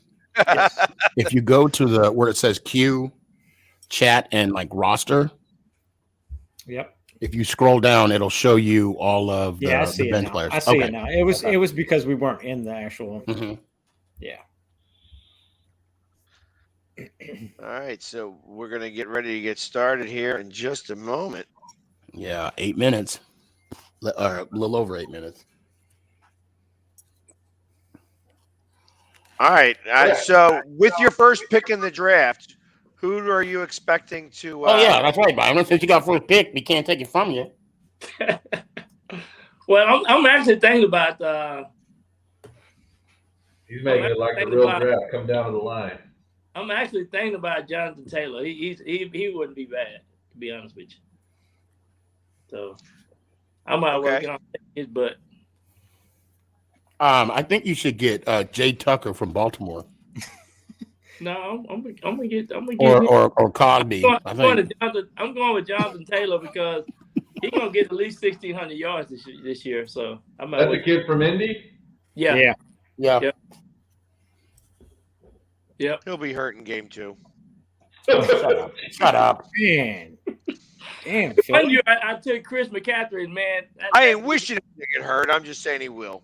If you go to where it says Q, chat, and like roster, Yep. if you scroll down, it'll show you all of the, Yeah, I see the it bench now. players. I see it now. It was because we weren't in the actual. Mhm. Yeah. All right, so we're gonna get ready to get started here in just a moment. Yeah, 8 minutes, or a little over 8 minutes. All right, so with your first pick in the draft, who are you expecting to? Oh yeah, that's right, Byron. Since you got first pick, we can't take it from you. Well, I'm actually thinking about. He's making it like a real draft. Come down to the line. I'm actually thinking about Jonathan Taylor. He wouldn't be bad, to be honest with you. So I might work on his butt. I think you should get Jay Tucker from Baltimore. No, I'm gonna get or Cosby. I'm going with Jonathan Taylor because he's gonna get at least 1,600 yards this year. So I might. That's a kid from Indy. Yeah. Yeah. Yep. He'll be hurt in game 2. Oh, shut up. Man. Damn. One year I took Chris McCaffrey, and man, I ain't wishing him to get hurt. I'm just saying he will.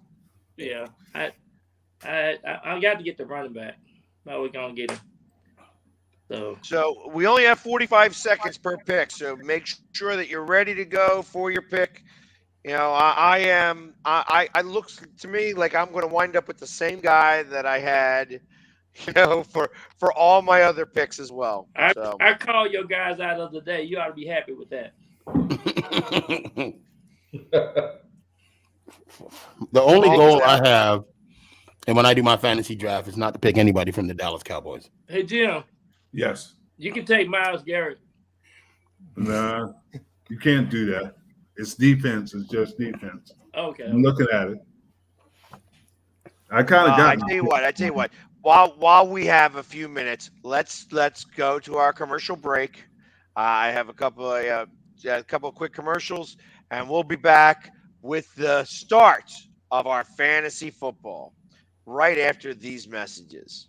Yeah, I got to get the running back. How we gonna get him? So we only have 45 seconds per pick. So make sure that you're ready to go for your pick. You know, I am. I looks to me like I'm going to wind up with the same guy that I had. You know, for all my other picks as well. I called your guys out the other day. You ought to be happy with that. The only goal I have, and when I do my fantasy draft, is not to pick anybody from the Dallas Cowboys. Hey, Jim. Yes. You can take Myles Garrett. Nah, you can't do that. It's defense. It's just defense. Okay. I'm looking at it. I kind of got. I tell you what. While we have a few minutes, let's go to our commercial break. I have a couple of quick commercials, and we'll be back with the start of our fantasy football right after these messages.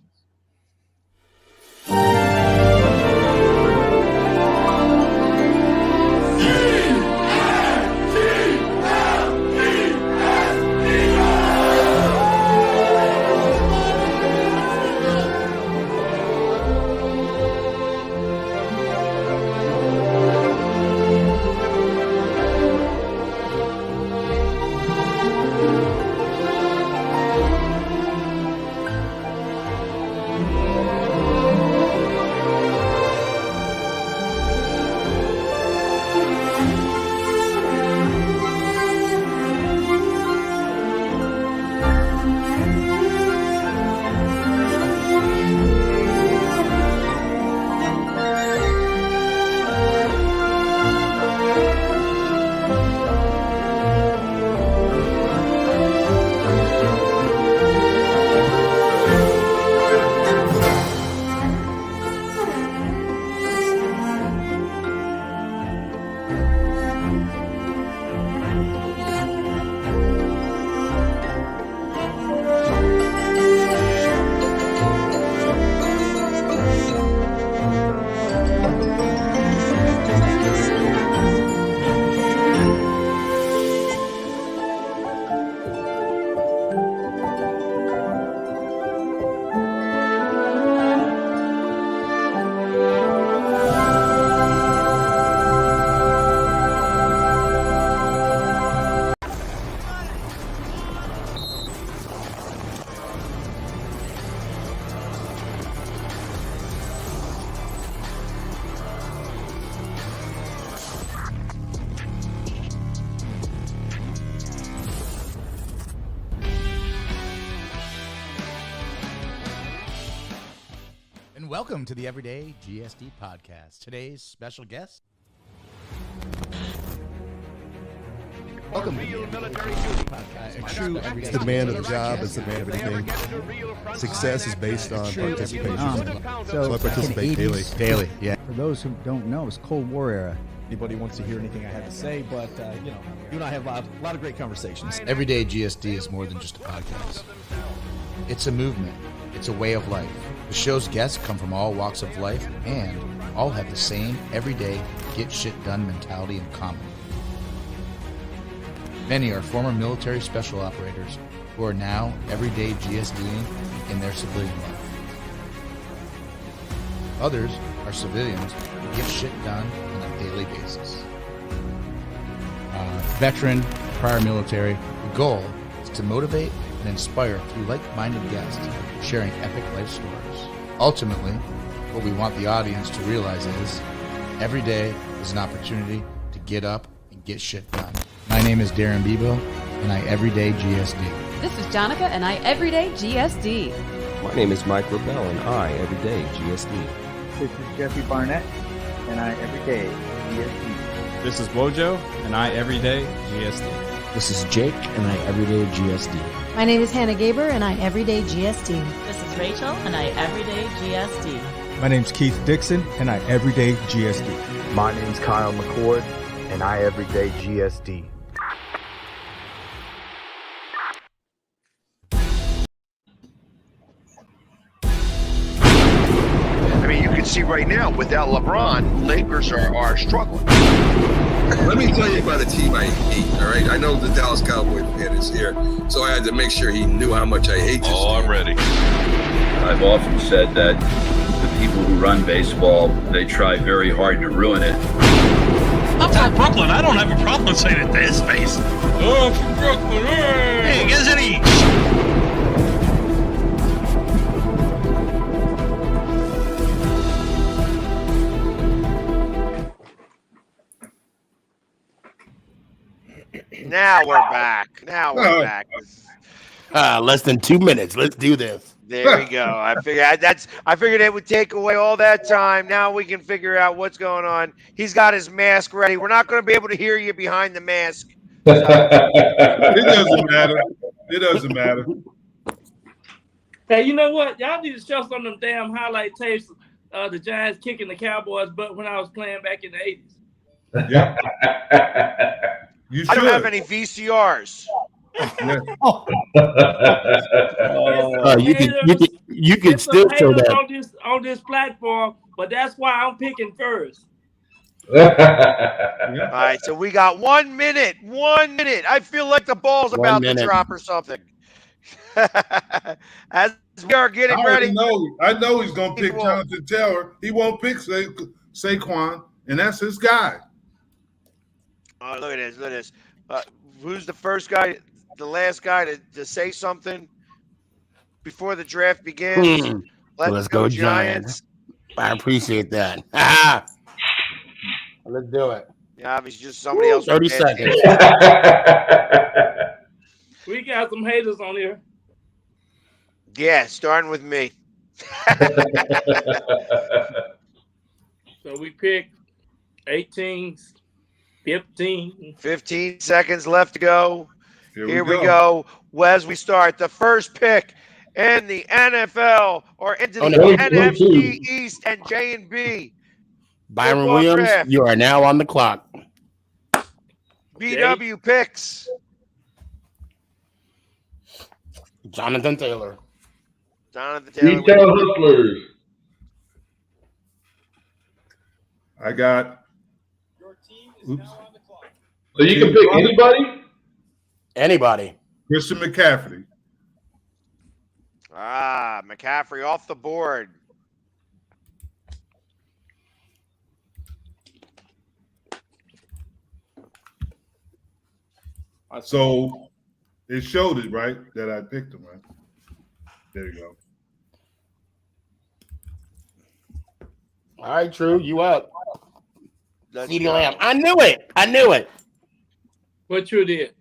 Welcome to the Everyday GSD podcast. Today's special guest. Welcome to the military podcast. It's the demand of the job. It's the demand of anything. Success is based on participation. So I participate daily. Yeah. For those who don't know, it's Cold War era. Anybody wants to hear anything I have to say, but you and I have a lot of great conversations. Everyday GSD is more than just a podcast. It's a movement. It's a way of life. The show's guests come from all walks of life and all have the same everyday get shit done mentality in common. Many are former military special operators who are now everyday GSDing in their civilian life. Others are civilians who get shit done on a daily basis. Veteran, prior military, the goal is to motivate and inspire through like-minded guests sharing epic life stories. Ultimately, what we want the audience to realize is every day is an opportunity to get up and get shit done. My name is Darren Bebo, and I everyday GSD. This is Jonica, and I everyday GSD. My name is Mike Rebell, and I everyday GSD. This is Jeffrey Barnett, and I everyday GSD. This is Wojo, and I everyday GSD. This is Jake, and I everyday GSD. My name is Hannah Gaber, and I everyday GSD. This is Rachel, and I everyday GSD. My name's Keith Dixon, and I everyday GSD. My name's Kyle McCord, and I everyday GSD. I mean, you can see right now, without LeBron, Lakers are struggling. Let me tell you about a team I hate, all right? I know the Dallas Cowboy fan is here, so I had to make sure he knew how much I hate this team. I'm ready. I've often said that the people who run baseball, they try very hard to ruin it. I'm from Brooklyn. I don't have a problem saying it to his face. Oh, I'm from Brooklyn. Hey, get an each. Now we're back. Less than 2 minutes. Let's do this. There we go. I figured it would take away all that time. Now we can figure out what's going on. He's got his mask ready. We're not going to be able to hear you behind the mask. So. It doesn't matter. Hey, you know what? Y'all need to show some of them damn highlight tapes. The Giants kicking the Cowboys' butt when I was playing back in the 80s. Yeah. I don't have any VCRs. You can still show that on this platform, but that's why I'm picking first. All right, so we got 1 minute. 1 minute. I feel like the ball's about to drop or something. As we are getting ready. I know he's going to pick Jonathan Taylor. He won't pick Saquon, and that's his guy. Oh, look at this. Who's the first guy, the last guy to say something before the draft begins? Let's go Giants. I appreciate that. Let's do it. Yeah, obviously just somebody else. 30 seconds. We got some haters on here. Yeah, starting with me. So we picked 18. 15 seconds left to go. Here we go. Wes, we start the first pick in the NFL or into the NFC East and J&B. Byron Williams, you are now on the clock. BW picks. Jonathan Taylor. Retail Hustlers. I got. Oops. So you can pick anybody? Anybody. Christian McCaffrey. McCaffrey off the board. So it showed it, right, that I picked him, right? There you go. All right, True, you up. CeeDee Lamb. I knew it. What True did?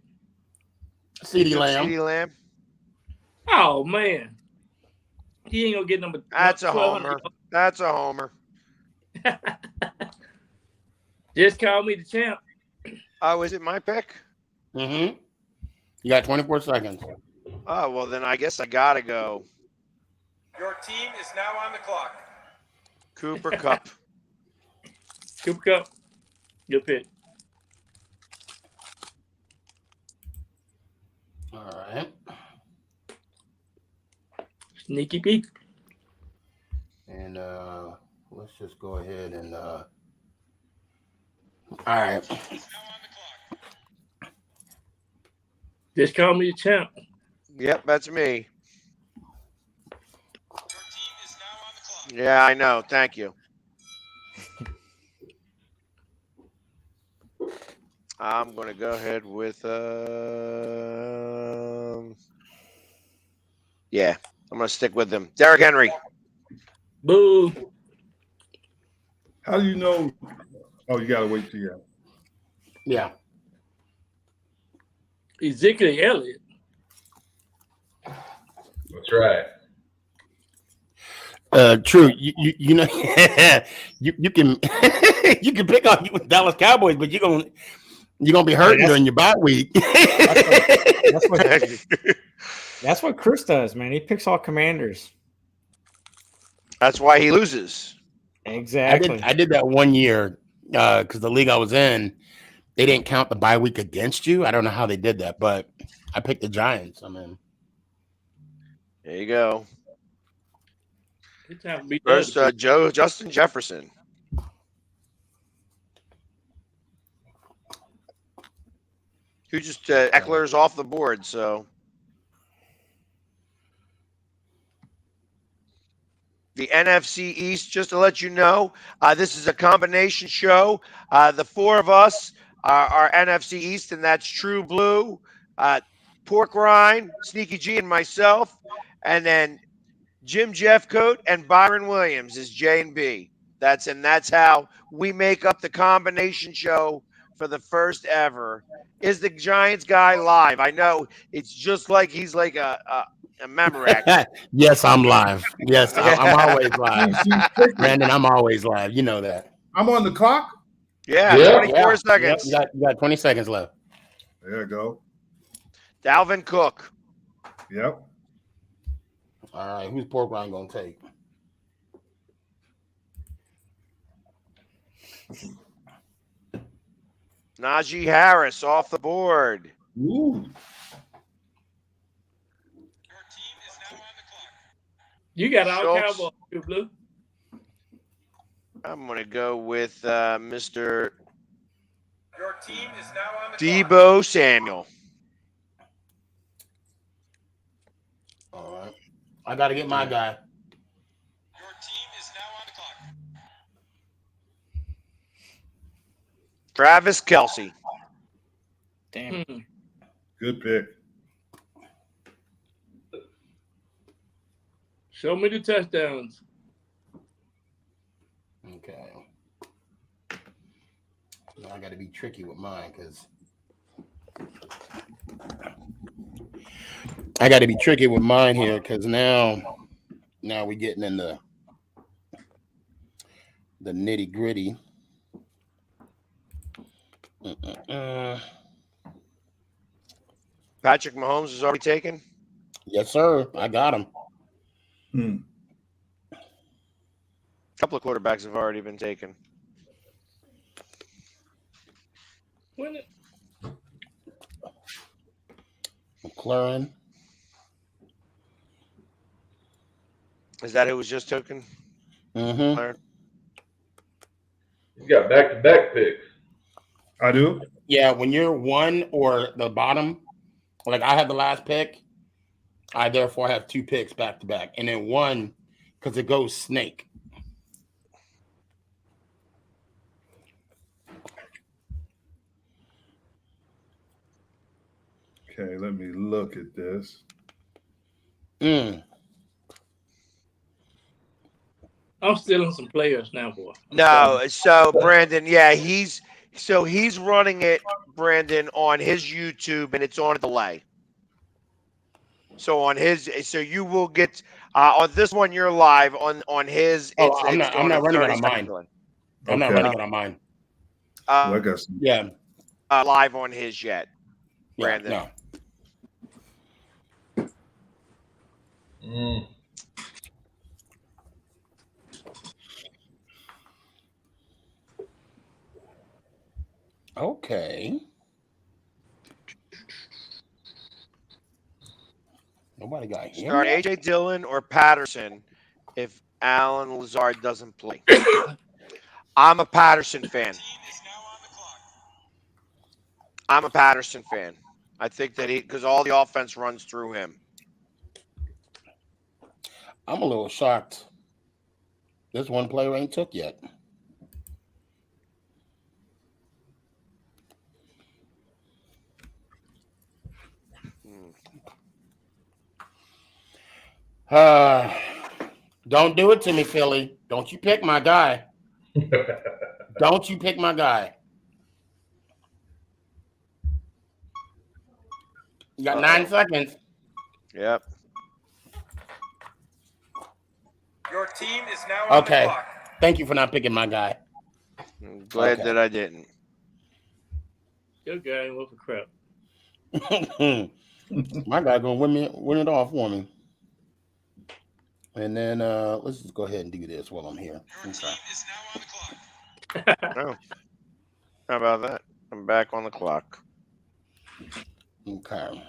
CeeDee Lamb. Oh, man. He ain't going to get number. That's a homer. That's a homer. Just call me the champ. Oh, is it my pick? Mm-hmm. You got 24 seconds. Oh, well, then I guess I got to go. Your team is now on the clock. Cooper Kupp. Cooper Kupp. Good pick. All right. Sneaky peek. And let's just go ahead and all right. Just call me the champ. Yep, that's me. Yeah, I know. Thank you. I'm going to go ahead with yeah, I'm going to stick with them. Derrick Henry. Boo. How do you know? Oh, you got to wait till you. Yeah. Ezekiel Elliott. That's right. True. You know you can you can pick on you Dallas Cowboys, but you're gonna be hurting during your bye week. That's what Chris does, man. He picks all Commanders. That's why he loses. Exactly. I did that one year because the league I was in, they didn't count the bye week against you. I don't know how they did that, but I picked the Giants. I mean, there you go. First, Justin Jefferson. Who just Eckler's off the board, so the NFC East, just to let you know, this is a combination show. The four of us are NFC East, and that's TruBlu, PorkRine, Sneaky G, and myself. And then Jim Jeffcoat and Byron Williams is J and B. That's how we make up the combination show for the first ever. Is the Giants guy live? I know it's just like he's like a Memorax. Yes, I'm live. Yes, I'm always live. Brandon, I'm always live. You know that. I'm on the clock? Yeah, 24 seconds. Yep, you got 20 seconds left. There you go. Dalvin Cook. Yep. All right, who's PorkRine going to take? Najee Harris off the board. Ooh. You got all Schultz. Cowboys, TruBlu. I'm going to go with Mr. Your team is now on the Debo Samuel. All right. I got to get my guy. Your team is now on the clock. Travis Kelce. Damn. Good pick. Show me the touchdowns. Okay. Now I got to be tricky with mine because now we're getting in the nitty gritty. Patrick Mahomes is already taken. Yes, sir. I got him. A couple of quarterbacks have already been taken. McLaurin. Is that who was just taken? Mm-hmm. You got back-to-back picks. I do? Yeah, when you're one or the bottom, like I had the last pick, I therefore have two picks back to back. And then one, because it goes snake. Okay, let me look at this. I'm stealing some players now, boy. No, so Brandon, yeah, he's running it, Brandon, on his YouTube, and it's on a delay. So on his, so you will get. On this one, you're live. On his, Oh, it's I'm it's not running it 30 on second mine. delay. I'm not Okay. running it on mine. Well, I got some. Yeah. Live on his yet, Brandon. No. Okay. Nobody got him. Start yet? AJ Dillon or Patterson if Alan Lazard doesn't play. I'm a Patterson fan. I'm a Patterson fan. I think that because all the offense runs through him. I'm a little shocked. This one player ain't took yet. Don't do it to me, Philly. Don't you pick my guy. Don't you pick my guy. You got 9 seconds. Yep. Your team is now on the Okay. clock. Thank you for not picking my guy. I'm glad that I didn't. Good guy, what the crap. My guy gonna win it all for me. And then let's just go ahead and do this while I'm here. Okay. Oh. How about that? I'm back on the clock. Okay.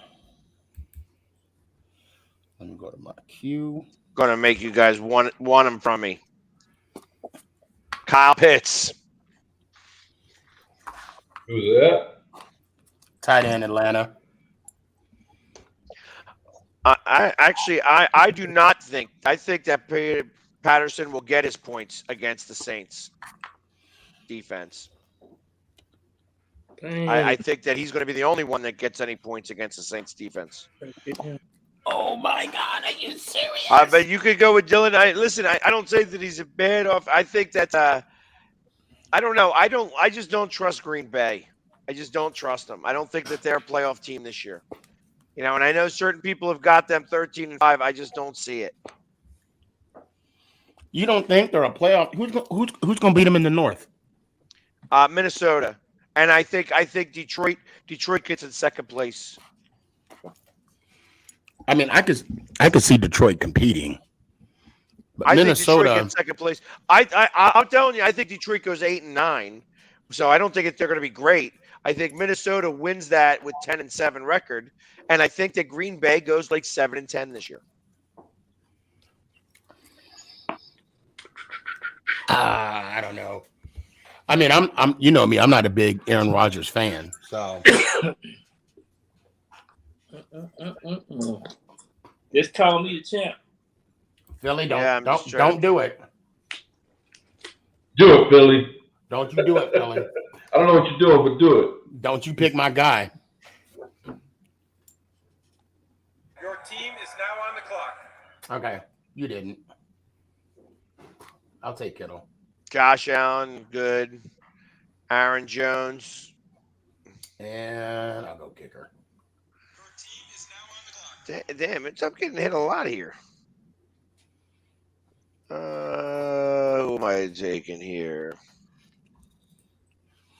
Let me go to my queue. Gonna make you guys want him from me. Kyle Pitts. Who's that? Tight end Atlanta. I do not think. I think that Patterson will get his points against the Saints defense. I think that he's going to be the only one that gets any points against the Saints defense. Oh my God, are you serious? But you could go with Dillon. I don't say that he's a bad off. I think that I don't know. I just don't trust Green Bay. I just don't trust them. I don't think that they're a playoff team this year. You know, and I know certain people have got them 13-5. I just don't see it. You don't think they're a playoff? Who's going to beat them in the North? Minnesota, and I think Detroit gets in second place. I mean, I could see Detroit competing, but I Minnesota think Detroit gets second place. I'm telling you, I think Detroit goes 8-9. So I don't think they're going to be great. I think Minnesota wins that with 10-7 record, and I think that Green Bay goes like 7-10 this year. I don't know. I mean, I'm you know me, I'm not a big Aaron Rodgers fan, so Just call me the champ. Philly, I'm don't do it. Do it, Philly. Don't you do it, Philly. I don't know what you're doing, but do it. Don't you pick my guy. Your team is now on the clock. Okay, you didn't. I'll take Kittle. Josh Allen, good. Aaron Jones. And I'll go kicker. Damn, I'm getting hit a lot here. Who am I taking here?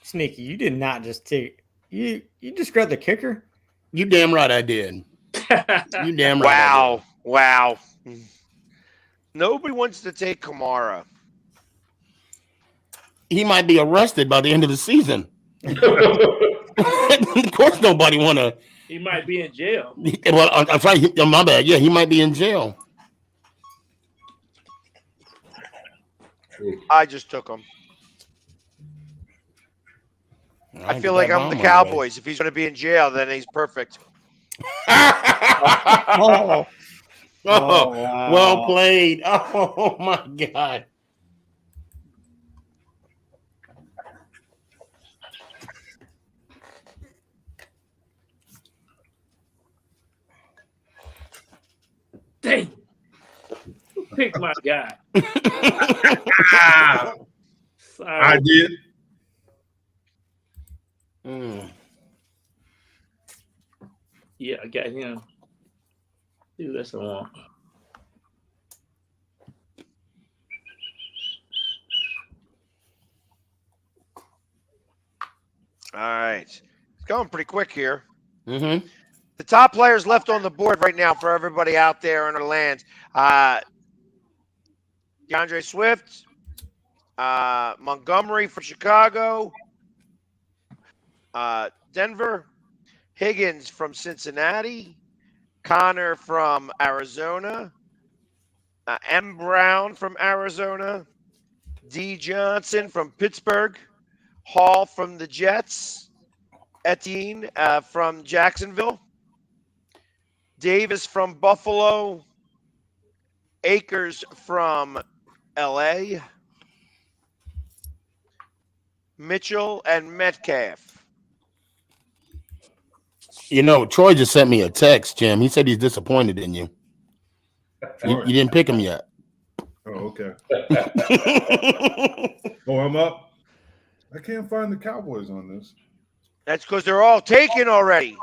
Sneaky, you did not just take you just grabbed the kicker? You damn right I did. You damn right. Wow. Nobody wants to take Kamara. He might be arrested by the end of the season. Of course, nobody want to. He might be in jail. Well, I'm sorry, my bad. Yeah, he might be in jail. I just took him. I feel like I'm the Cowboys. If he's going to be in jail, then he's perfect. Wow. Well played. Oh my God. Dang. Pick my guy. Sorry. I did. Yeah, I got him. Dude, that's a want. All right. It's going pretty quick here. Mm-hmm. The top players left on the board right now for everybody out there in our lands. DeAndre Swift, Montgomery from Chicago, Denver, Higgins from Cincinnati, Connor from Arizona, M. Brown from Arizona, D. Johnson from Pittsburgh, Hall from the Jets, Etienne from Jacksonville, Davis from Buffalo, Akers from LA, Mitchell and Metcalf. You know, Troy just sent me a text, Jim. He said he's disappointed in you. You didn't pick him yet. Oh, okay. Oh, I'm up. I can't find the Cowboys on this. That's because they're all taken already.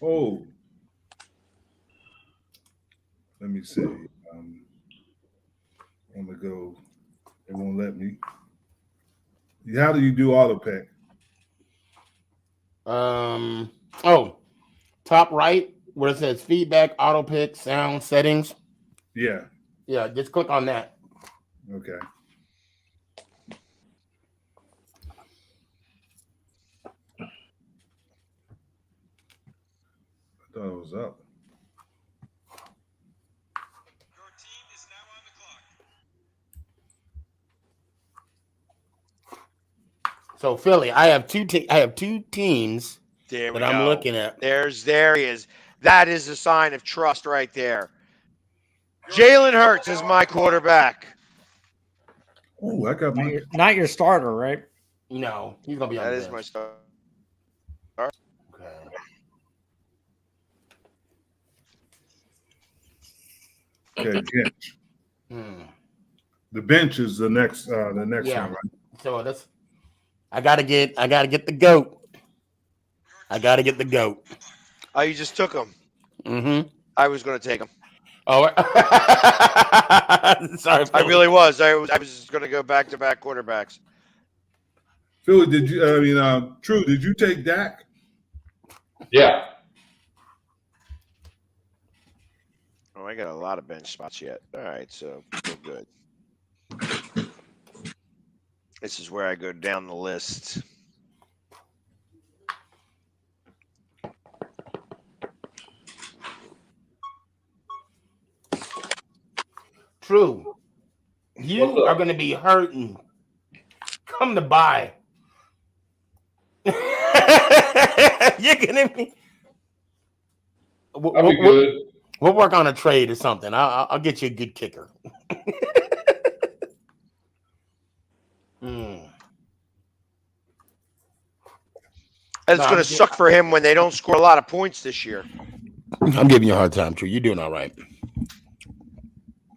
Oh. Let me see. I'm going to go. It won't let me. How do you do auto pick? Top right where it says feedback, auto pick, sound settings. Yeah. Yeah, just click on that. Okay. I thought it was up. So Philly, I have two teams there that I'm looking at. There he is. That is a sign of trust right there. Jalen Hurts is my quarterback. Oh, I got my. Not your starter, right? No, he's gonna be on That the is bench. my starter. Okay, bench. The bench is the next Yeah. one, right? So that's I gotta get the GOAT. I gotta get the GOAT. Oh, you just took him. Mm-hmm. I was going to take him. Oh, sorry, I really was. I was going to go back-to-back quarterbacks. Philly, did you? I mean, True, did you take Dak? Yeah. Oh, I got a lot of bench spots yet. All right, so we're good. This is where I go down the list. True. You are going to be hurting. Come to buy. You're going to be. I'll be good. We'll work on a trade or something. I'll get you a good kicker. It's going to suck for him when they don't score a lot of points this year. I'm giving you a hard time, True. You're doing all right.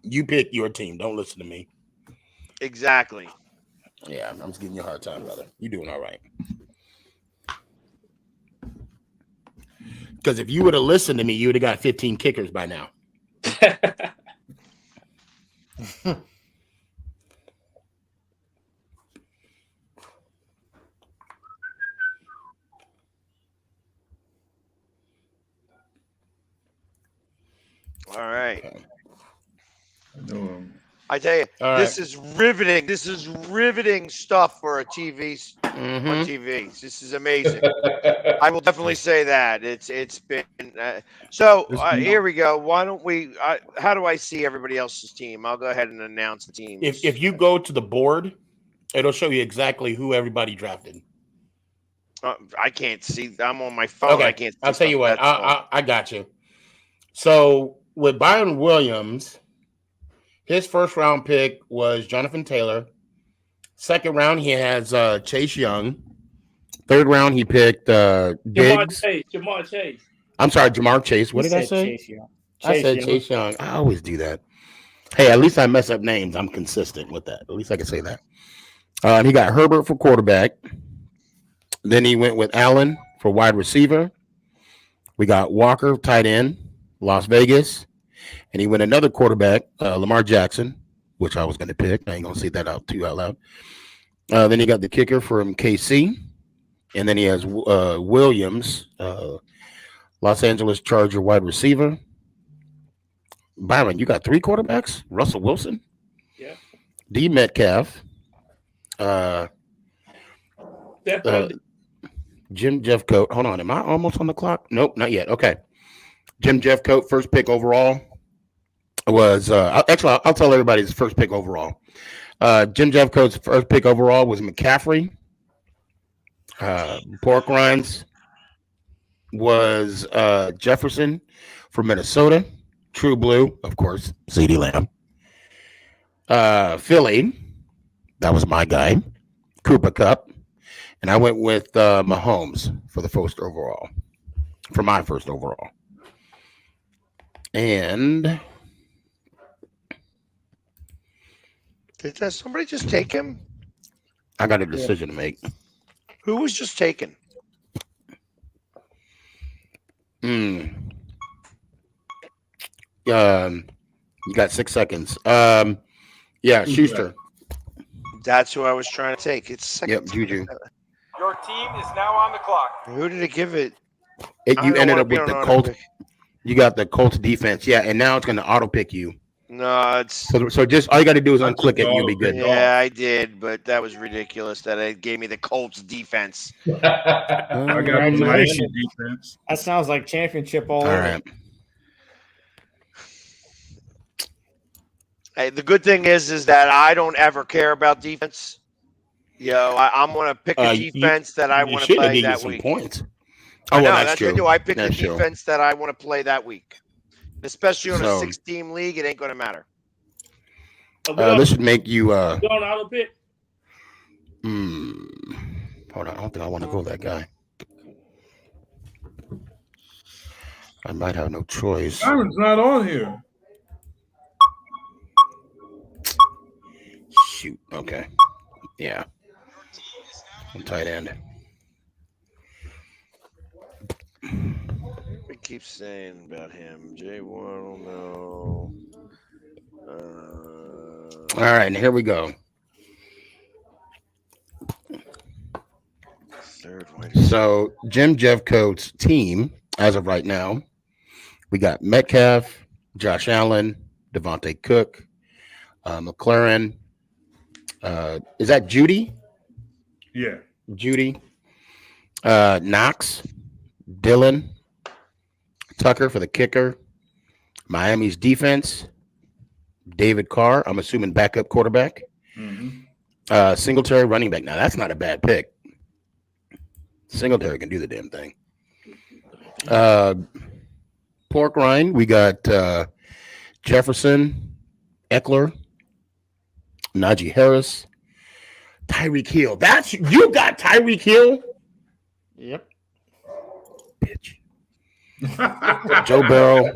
You pick your team. Don't listen to me. Exactly. Yeah, I'm just giving you a hard time, brother. You're doing all right. Because if you would have listened to me, you would have got 15 kickers by now. All right. I tell you, All this right. is riveting. This is riveting stuff for a TV Mm-hmm. on TV. This is amazing. I will definitely say that it's been so. Here we go. Why don't we? How do I see everybody else's team? I'll go ahead and announce the teams. If you go to the board, it'll show you exactly who everybody drafted. I can't see. I'm on my phone. Okay, I can't. See I'll tell you what. That's all. I got you. So with Byron Williams, his first round pick was Jonathan Taylor. Second round, he has Chase Young. Third round, he picked Diggs. Jamar Chase. I'm sorry, Jamar Chase. What did I say? Chase Young. I said Chase Young. I always do that. Hey, at least I mess up names. I'm consistent with that. At least I can say that. He got Herbert for quarterback. Then he went with Allen for wide receiver. We got Walker, tight end, Las Vegas. And he went another quarterback, Lamar Jackson, which I was going to pick. I ain't going to say that out loud. Then you got the kicker from KC, and then he has Williams, Los Angeles Charger wide receiver. Byron, you got 3 quarterbacks? Russell Wilson? Yeah. D. Metcalf. Jim Jeffcoat. Hold on. Am I almost on the clock? Nope, not yet. Okay. Jim Jeffcoat, first pick overall, was I'll tell everybody his first pick overall. Jim Jeffcoat's first pick overall was McCaffrey. PorkRine's was Jefferson from Minnesota. TruBlu, of course, CeeDee Lamb. Philly, that was my guy. Cooper Kupp. And I went with Mahomes for the first overall. For my first overall. And did somebody just take him? I got a decision to make. Who was just taken? You got 6 seconds. Yeah, Schuster. That's who I was trying to take. It's second. Yep, Juju. Your team is now on the clock. Who did it give it? You ended up with the Colts. You got the Colts defense. Yeah, and now it's going to auto pick you. No, it's so just all you got to do is unclick it and you'll be good. Yeah, I did, but that was ridiculous that it gave me the Colts defense. I got Congratulations. defense. That sounds like championship all All over. right. Hey, the good thing is that I don't ever care about defense. I'm going to pick a defense that I want to play that week. Points. Oh, well, that's true. true. I picked the That's true. defense that I want to play that week. Especially on a So- 6-team league, it ain't going to matter. This should make you. Go on auto pick. Hold on. I don't think I want to go that guy. I might have no choice. Byron's not on here. Shoot. Okay. Yeah. I'm tight end. We keep saying about him. J1, no. All right, and here we go. So Jim Jeffcoat's team, as of right now, we got Metcalf, Josh Allen, Devontae Cook, McLaren. Is that Judy? Yeah. Judy. Knox, Dylan, Tucker for the kicker, Miami's defense, David Carr, I'm assuming backup quarterback, Singletary running back. Now, that's not a bad pick. Singletary can do the damn thing. PorkRine, we got Jefferson, Eckler, Najee Harris, Tyreek Hill. You got Tyreek Hill? Yep. Bitch. Joe Burrow.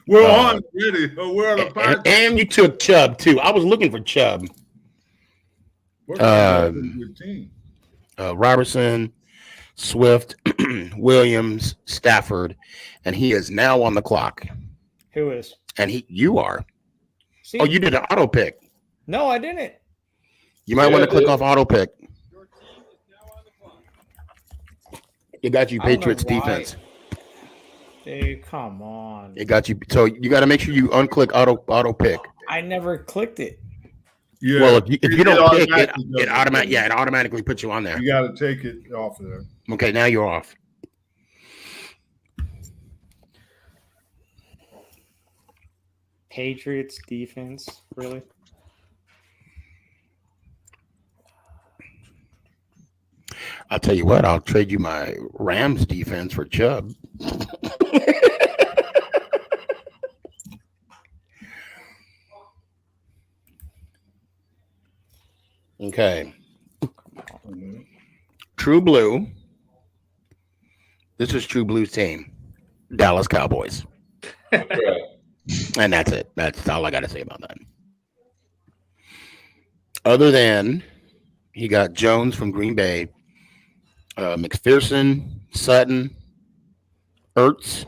We're on ready. We're on the podcast. And you took Chubb too. I was looking for Chubb. Robertson, Swift, Williams, Stafford, and he is now on the clock. Who is? And you are. See? Oh, you did an auto pick. No, I didn't. You might want to click off auto pick. It got you Patriots defense. Dude, come on. It got you. So you got to make sure you unclick auto pick. I never clicked it. Yeah. Well, if you don't pick it, it automatically automatically puts you on there. You got to take it off of there. Okay, now you're off. Patriots defense, really? I'll tell you what, I'll trade you my Rams defense for Chubb. Okay. TruBlu. This is TruBlu's team. Dallas Cowboys. And that's it. That's all I got to say about that. Other than he got Jones from Green Bay, McPherson, Sutton, Ertz,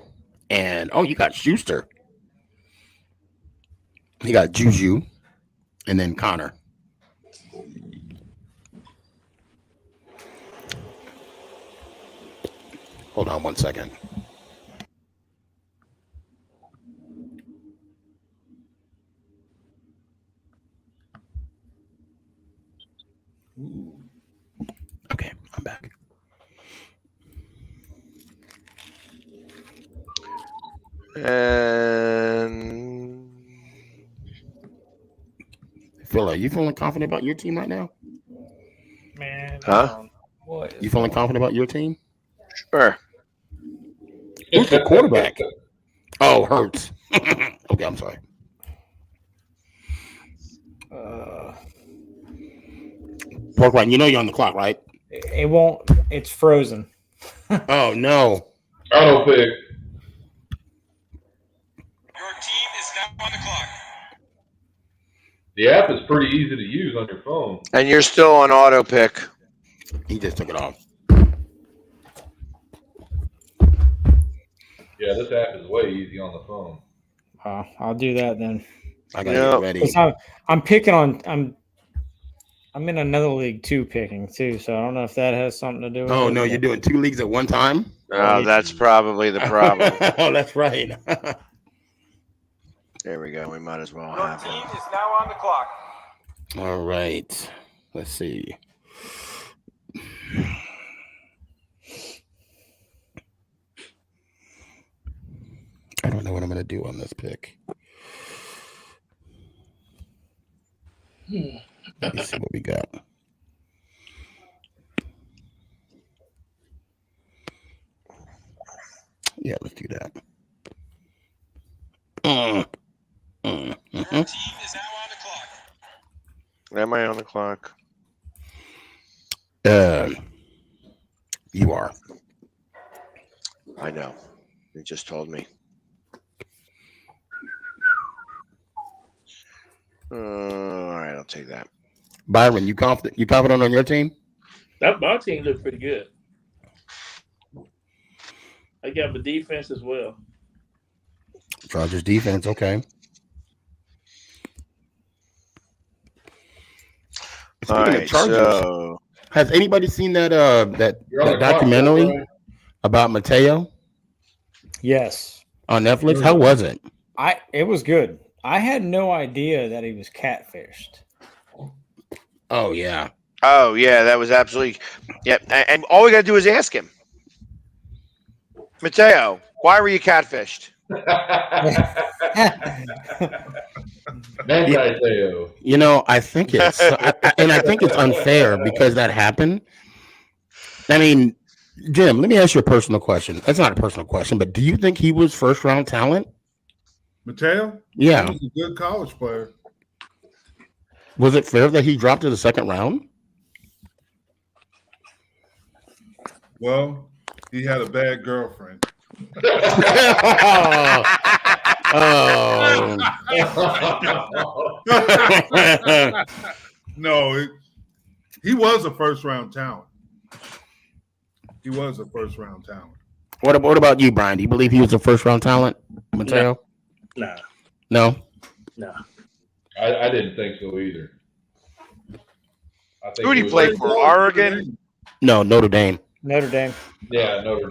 and you got Schuster. He got Juju, and then Connor. Hold on 1 second. Okay, I'm back. And Phil, are you feeling confident about your team right now? Man, huh? What? You feeling confident about your team? Sure. Who's the quarterback? Oh, Hurts. Okay, I'm sorry. PorkRine, you know you're on the clock, right? It won't. It's frozen. Oh no. Auto pick. Your team is now on the clock. The app is pretty easy to use on your phone. And you're still on auto pick. He just took it off. Yeah, this app is way easy on the phone. I'll do that then. I gotta get ready. 'Cause I'm picking on. I'm in another league too, picking too. So I don't know if that has something to do with it. Oh no, you're doing 2 leagues at one time? Oh, that's probably the problem. Oh, that's right. There we go. We might as well Your have team it. is now on the clock. All right. Let's see. I don't know what I'm going to do on this pick. Let me see what we got. Yeah, let's do that. Your team is now on the clock. Am I on the clock? You are. I know. You just told me. All right, I'll take that. Byron, you confident? You confident on your team? My team looks pretty good. I got the defense as well. Chargers defense, okay. All right, so has anybody seen that that documentary about Mateo? Yes. On Netflix? How was it? It was good. I had no idea that he was catfished. Oh yeah. Oh yeah, that was absolutely. Yep. And all we gotta do is ask him, Mateo, why were you catfished? You know, I think it's and I think it's unfair because that happened. I mean, Jim, let me ask you a personal question. That's not a personal question, but do you think he was first round talent? Mateo? Yeah. He was a good college player. Was it fair that he dropped to the second round? Well, he had a bad girlfriend. No, he was a first round talent. He was a first round talent. What about you, Brian? Do you believe he was a first round talent, Mateo? Nah. No? No. I didn't think so either. Who did he play for? Oregon? No, Notre Dame. Notre Dame. Yeah, Notre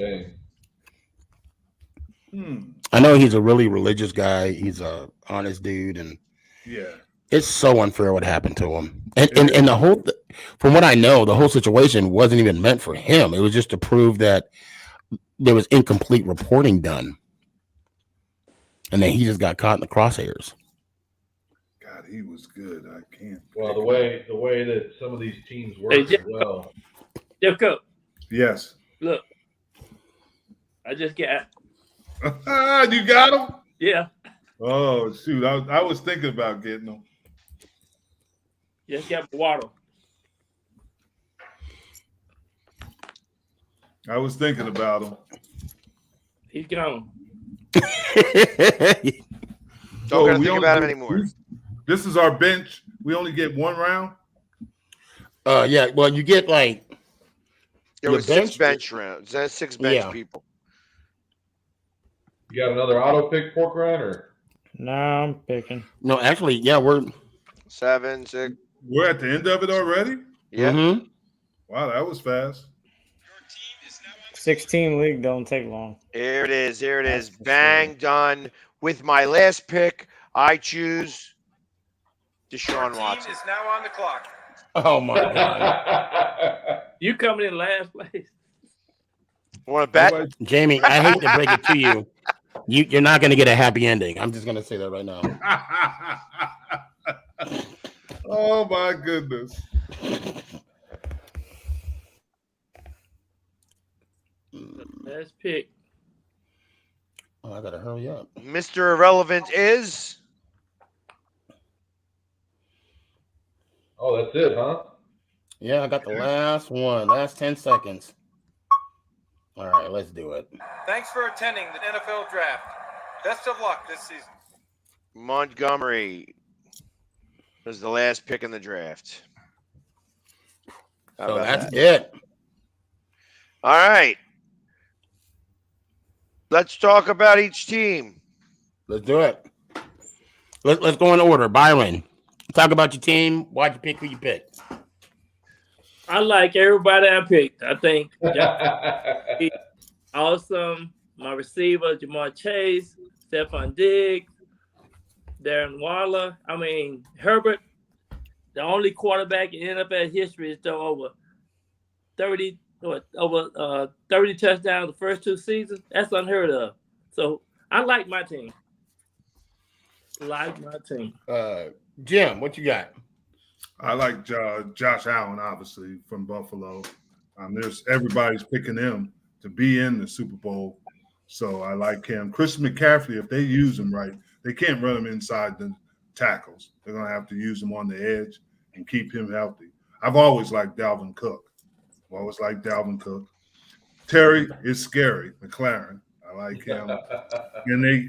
Dame. I know he's a really religious guy. He's a honest dude, and yeah, it's so unfair what happened to him. And the whole, from what I know, the whole situation wasn't even meant for him. It was just to prove that there was incomplete reporting done, and then he just got caught in the crosshairs. God, he was good. I can't. Well, the way that some of these teams work as well. Jeffcoat. Yes. Look, I just got. You got him? Yeah. Oh shoot! I was thinking about getting him. Just got Waddle. I was thinking about him. He's gone. Don't gotta think about him anymore. This is our bench. We only get one round. Yeah. Well, you get like There was six bench rounds. That's six bench people. You got another auto pick, PorkRine, or? No, I'm picking. No, actually, yeah, we're 7, 6. We're at the end of it already. Yeah. Wow, that was fast. 16 league don't take long. Here it is. Here it is. That's for Bang, done. With my last pick, I choose Deshaun Watson. Is now on the clock. Oh my God. You coming in last place. Want to bet? Jamie, I hate to break it to you. You're not going to get a happy ending. I'm just going to say that right now. Oh my goodness. Last pick. Oh, I got to hurry up. Mr. Irrelevant is. Oh, that's it, huh? Yeah, I got the last one. Last 10 seconds. All right, let's do it. Thanks for attending the NFL Draft. Best of luck this season. Montgomery was the last pick in the draft. How So about that's that? it. All right. Let's talk about each team. Let's do it. Let's go in order. Byron, talk about your team. Why'd you pick who you picked? I like everybody I picked. I think awesome. My receiver, Jamar Chase, Stephon Diggs, Darren Waller. I mean, Herbert, the only quarterback in NFL history is thrown over 30 touchdowns the first 2 seasons. That's unheard of. So I like my team. Jim, what you got? I like Josh Allen, obviously, from Buffalo. Everybody's picking him to be in the Super Bowl. So I like him. Christian McCaffrey, if they use him right, they can't run him inside the tackles. They're going to have to use him on the edge and keep him healthy. I've always liked Dalvin Cook. Terry is scary. McLaren. I like him.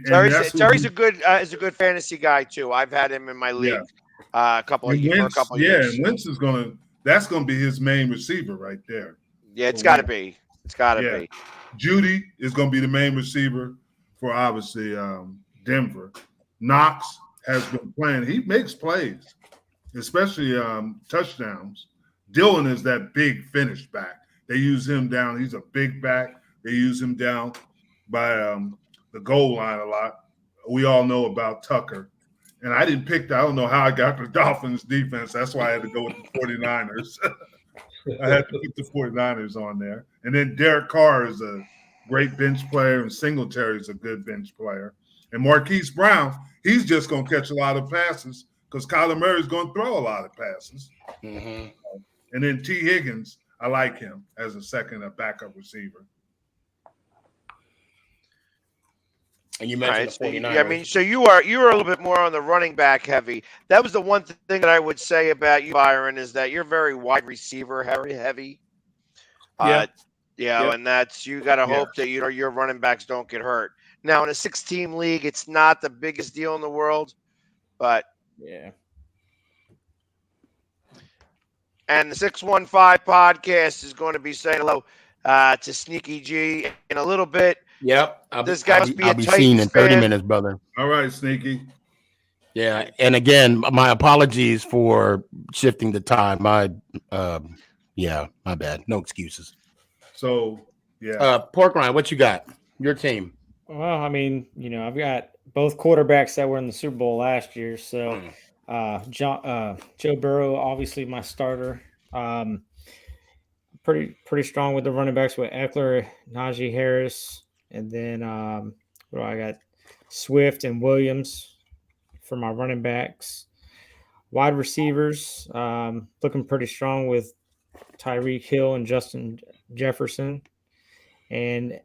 Terry's a good fantasy guy too. I've had him in my league for a couple of years. Yeah, and Wentz that's gonna be his main receiver right there. Yeah, it's got to be. It's got to be. Judy is gonna be the main receiver for obviously Denver. Knox has been playing. He makes plays, especially touchdowns. Dillon is that big finish back. They use him down. He's a big back. They use him down by the goal line a lot. We all know about Tucker. And I didn't pick that. I don't know how I got the Dolphins defense. That's why I had to go with the 49ers. I had to put the 49ers on there. And then Derek Carr is a great bench player, and Singletary is a good bench player. And Marquise Brown, he's just going to catch a lot of passes because Kyler Murray's going to throw a lot of passes. Mm-hmm. And then T. Higgins, I like him as a backup receiver. And you mentioned the 49ers. I mean, so you are a little bit more on the running back heavy. That was the one thing that I would say about you, Byron, is that you're very wide receiver heavy. And that's you got to hope that your running backs don't get hurt. Now in a 6-team league, it's not the biggest deal in the world, but yeah. And the 615 podcast is going to be saying hello to Sneaky G in a little bit. Yep. I'll be seen in 30 minutes, brother. All right, Sneaky. Yeah. And again, my apologies for shifting the time. My bad. No excuses. So, yeah. PorkRine, what you got? Your team. Well, I mean, I've got both quarterbacks that were in the Super Bowl last year. So, Joe Burrow, obviously my starter. Pretty strong with the running backs with Eckler, Najee Harris, and then I got Swift and Williams for my running backs. Wide receivers, looking pretty strong with Tyreek Hill and Justin Jefferson, and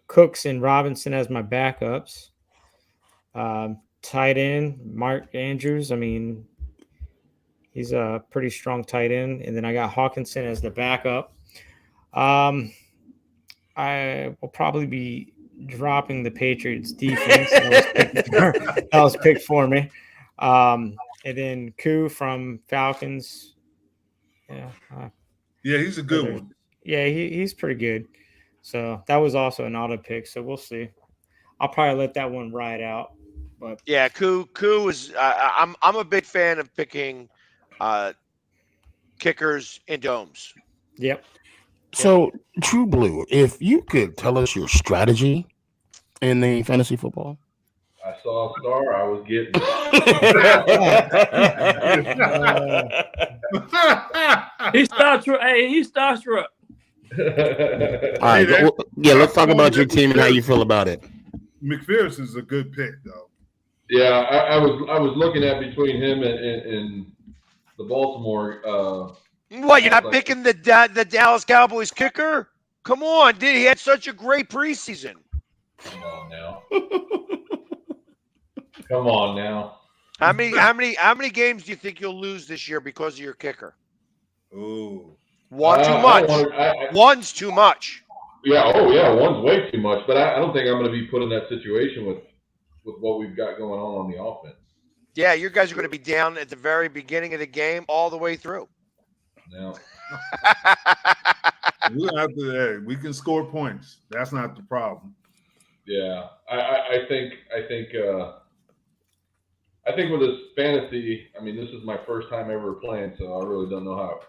Cooks and Robinson as my backups. Tight end, Mark Andrews. I mean, he's a pretty strong tight end. And then I got Hawkinson as the backup. I will probably be dropping the Patriots defense. That was picked for me. And then Koo from Falcons. Yeah. He's a good one. Yeah, he's pretty good. So that was also an auto pick. So we'll see. I'll probably let that one ride out. But yeah, Koo is. I'm a big fan of picking kickers in domes. Yep. So, TruBlu, if you could tell us your strategy in the fantasy football. I saw a star. I was getting He's starstruck. Hey, he's starstruck. All right, let's talk about your team and how you feel about it. McPherson is a good pick, though. Yeah, I was looking at between him and the Baltimore. What, you're not picking the Dallas Cowboys kicker? Come on, dude. He had such a great preseason. Come on now. Come on now. How many games do you think you'll lose this year because of your kicker? Ooh. One too much. One's too much. Yeah, one's way too much. But I don't think I'm going to be put in that situation with what we've got going on the offense. Yeah, you guys are going to be down at the very beginning of the game all the way through. No. We can score points. That's not the problem. Yeah, I think with this fantasy, I mean, this is my first time ever playing, so I really don't know how.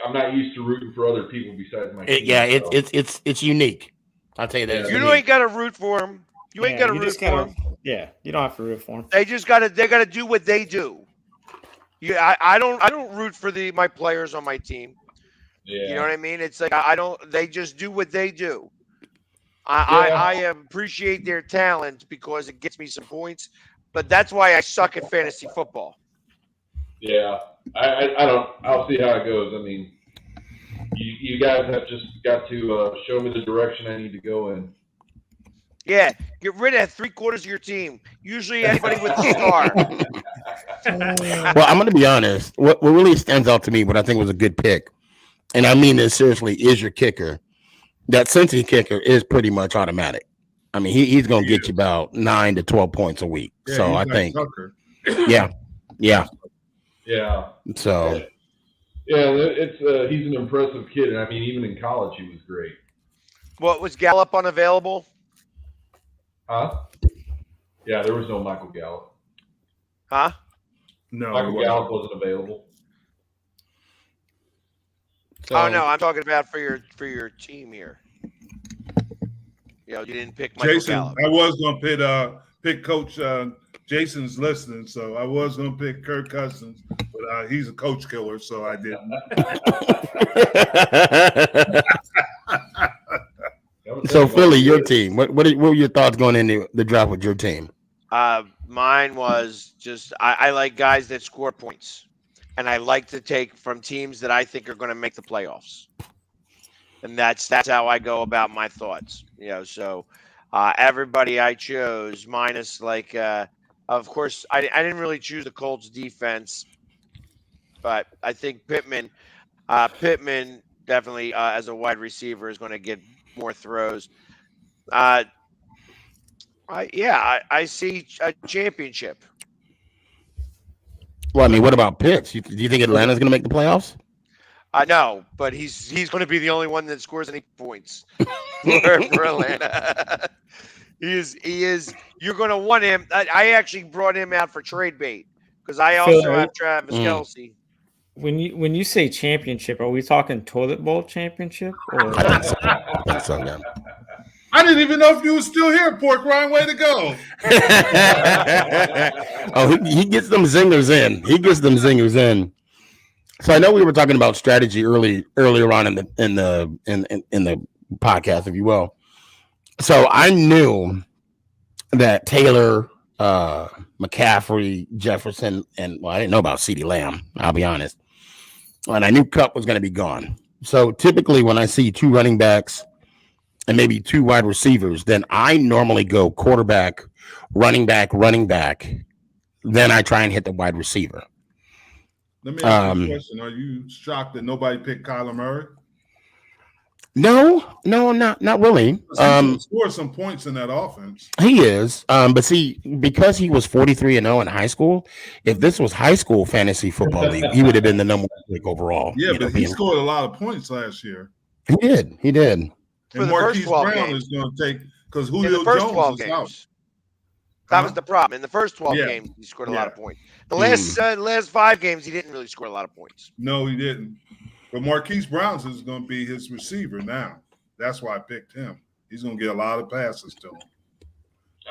I'm not used to rooting for other people besides my team. Yeah, it's unique. I'll tell you that. You ain't got to root for them. You ain't got to root for them. Yeah, you don't have to root for them. They just got to. They got to do what they do. I don't root for my players on my team. Yeah. You know what I mean? It's like I don't. They just do what they do. I appreciate their talent because it gets me some points, but that's why I suck at fantasy football. Yeah, I don't. I'll see how it goes. I mean, you guys have just got to show me the direction I need to go in. Yeah, get rid of 3/4 of your team. Usually anybody with a star. Well, I'm going to be honest. What really stands out to me, what I think was a good pick, and I mean this seriously, is your kicker. That Cincy kicker is pretty much automatic. I mean, he's going to get you about 9 to 12 points a week. Yeah, so I think, Tucker. yeah. Yeah, So, it's he's an impressive kid, and I mean, even in college, he was great. What, was Gallup unavailable? Huh? Yeah, there was no Michael Gallup. Huh? No, Michael Gallup wasn't available. Oh no, I'm talking about for your team here. You didn't pick Michael Jason. Gallup. I was going to pick Coach. Jason's listening, so I was going to pick Kirk Cousins, but he's a coach killer, so I didn't. So Philly, your team. What were your thoughts going into the draft with your team? Mine was just I like guys that score points, and I like to take from teams that I think are going to make the playoffs, and that's how I go about my thoughts. So everybody I chose, minus of course I didn't really choose the Colts defense, but I think Pittman definitely as a wide receiver is going to get more throws. I see a championship. Well, I mean, what about Pitts? Do you think Atlanta's going to make the playoffs? I know, but he's going to be the only one that scores any points for Atlanta. He is. You're going to want him. I actually brought him out for trade bait because I also have Travis Kelce. When you say championship, are we talking toilet bowl championship? Or? I think so, yeah. I didn't even know if you were still here, PorkRine. Way to go! Oh, he gets them zingers in. So I know we were talking about strategy earlier on in the podcast, if you will. So I knew that Taylor, McCaffrey, Jefferson, and I didn't know about CeeDee Lamb. I'll be honest, and I knew Kupp was going to be gone. So typically, when I see 2 running backs and maybe 2 wide receivers, then I normally go quarterback, running back. Then I try and hit the wide receiver. Let me ask you a question. Are you shocked that nobody picked Kyler Murray? No, not really. He scored some points in that offense. He is. But see, because he was 43-0 in high school, if this was high school fantasy football league, he would have been the number 1 pick overall. Yeah, but he scored a lot of points last year. He did. For And the Marquise first 12 Brown games. is going to take because In Julio the first Jones 12 is games. out. That was the problem. In the first 12 Yeah. games, he scored a lot of points. The last 5 games, he didn't really score a lot of points. No, he didn't. But Marquise Brown's is going to be his receiver now. That's why I picked him. He's going to get a lot of passes to him.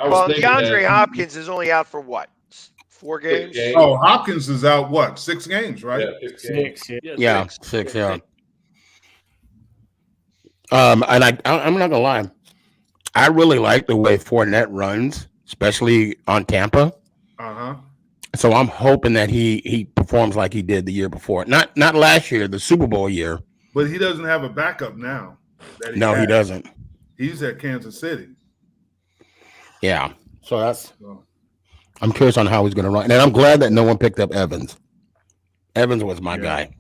Well, DeAndre Hopkins is only out for what? 4 games? Oh, Hopkins is out what? 6 games, right? Yeah, 6 games. Yeah, 6. Yeah. And I'm not gonna lie, I really like the way Fournette runs, especially on Tampa. So I'm hoping that he performs like he did the year before. Not last year, the Super Bowl year. But he doesn't have a backup now. No, he doesn't. He's at Kansas City. Yeah. So I'm curious on how he's going to run. And I'm glad that no one picked up Evans. Evans was my guy.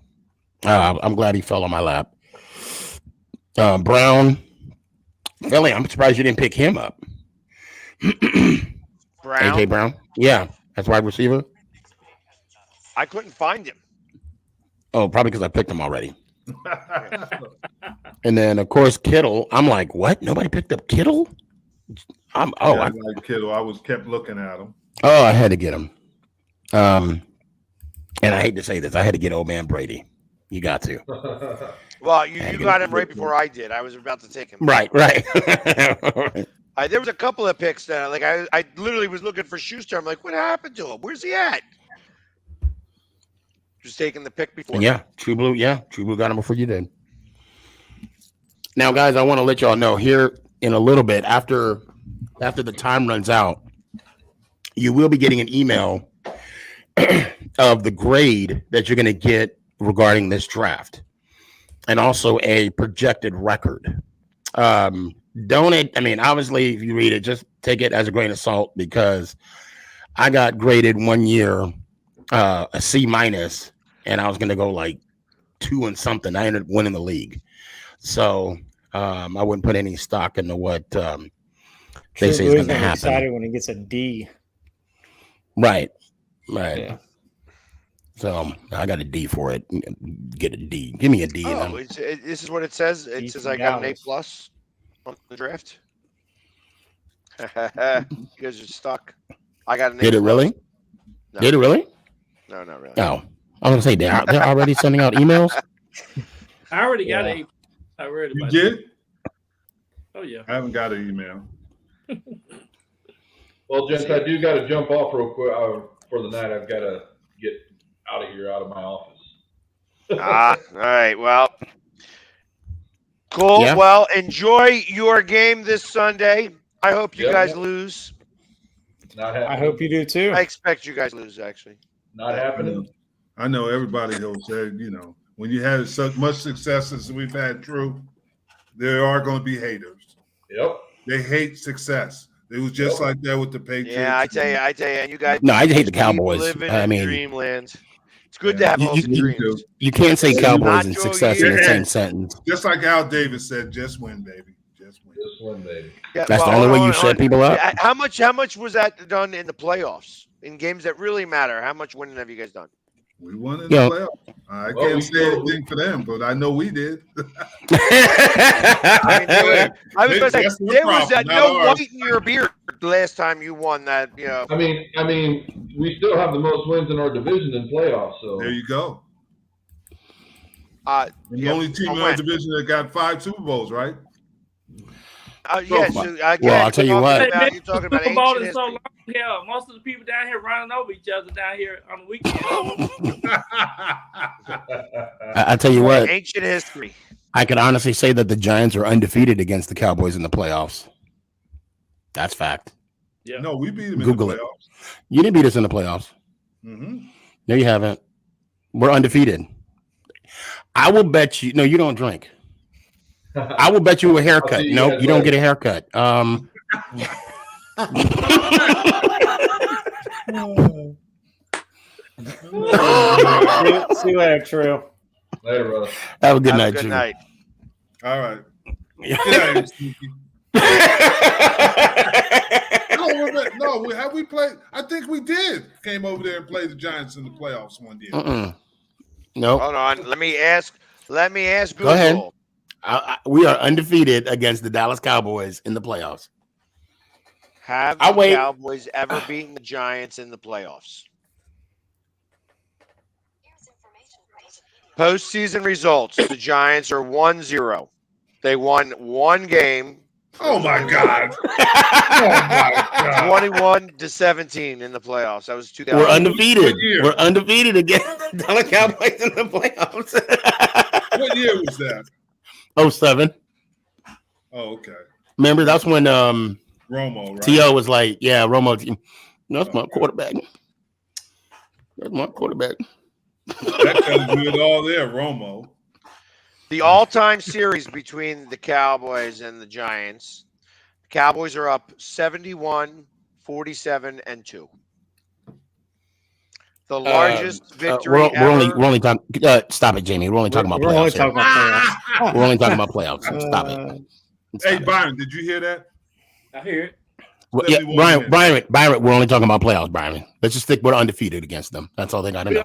I'm glad he fell on my lap. Brown. Philly, I'm surprised you didn't pick him up. Brown? AJ Brown? Yeah. That's wide receiver. I couldn't find him. Oh, probably because I picked him already. And then, of course, Kittle. I'm like, what? Nobody picked up Kittle? I like Kittle. I kept looking at him. Oh, I had to get him. And I hate to say this, I had to get old man Brady. You got to. Well, you got him right before I did. I was about to take him. Right. There was a couple of picks that, like, I literally was looking for Schuster. I'm like, what happened to him? Where's he at? Just taking the pick before. Yeah, TruBlu. Yeah, TruBlu got him before you did. Now, guys, I want to let y'all know here in a little bit after the time runs out, you will be getting an email of the grade that you're going to get regarding this draft, and also a projected record. Obviously, if you read it, just take it as a grain of salt, because I got graded one year a C-, and I was going to go like 2 and something. I ended up winning the league. So I wouldn't put any stock into what they say is going to happen. Excited when he gets a D. Right. Yeah. So I got a D for it. Get a D. Give me a D. Oh, this is what it says. It says I got an A+ on the draft. You guys are stuck. I got an A+. Did it really? No. Did it really? No, not really. No. I was going to say, they're already sending out emails? I already got a. I read about You did? Oh, yeah. I haven't got an email. Well, gents, I do got to jump off real quick for the night. I've got to get out of my office. All right. Well, cool. Yeah. Well, enjoy your game this Sunday. I hope you guys lose. Not happening. I hope you do too. I expect you guys lose, actually. Not happening. I know everybody will say, when you have such much success as we've had, True, there are going to be haters. Yep. They hate success. It was just like that with the Patriots. Yeah, I tell you, you guys. No, I hate the Cowboys. Living I mean, in dreamland. It's good to have hopes and dreams. You can't say Cowboys and success in the same sentence. Just like Al Davis said, just win, baby. Just win. Just win, baby. Yeah, That's the only way you shut people up. How much was that done in the playoffs? In games that really matter, how much winning have you guys done? We won in the playoffs. I can't say anything for them, but I know we did. I was going to say, there was no white in your beard the last time you won that. I mean, we still have the most wins in our division in playoffs. So there you go. The only team in our division that got 5 Super Bowls, right? Yes. Well, I'll tell you what. You're talking about Super Bowl ancient is so history. long. Hell, most of the people down here running over each other down here on the weekend. I tell you what. Ancient history. I could honestly say that the Giants are undefeated against the Cowboys in the playoffs. That's fact. Yeah. No, we beat them Google in the it. playoffs. You didn't beat us in the playoffs. Mm-hmm. No, you haven't. We're undefeated. I will bet you. No, you don't drink. I will bet you a haircut. No, you don't get a haircut. See you later, True. Later, brother. Have a good night, Good Drew. night. All right. No, have we played? I think we did. Came over there and played the Giants in the playoffs one year. No. Hold on. Let me ask Google. Go ahead. We are undefeated against the Dallas Cowboys in the playoffs. Have the Cowboys ever beaten the Giants in the playoffs? Postseason results. The Giants are 1-0. They won one game. Oh my God! Oh my God! 21-17 in the playoffs. That was 2000. We're undefeated. We're undefeated again. Dallas Cowboys in the playoffs. What year was that? 07. Oh, okay. Remember, that's when Romo, right? T.O. was like, yeah, Romo. That's my quarterback. That's my quarterback. That tells you it all there, Romo. The all-time series between the Cowboys and the Giants. The Cowboys are up 71, 47, and 2. The largest victory we're only ever. talking. Stop it, Jamie. We're only talking about playoffs. We're only talking about playoffs. Stop it. Hey, Byron, did you hear that? I hear it. Well, yeah, Byron, we're only talking about playoffs, Byron. Let's just stick with undefeated against them. That's all they got to know.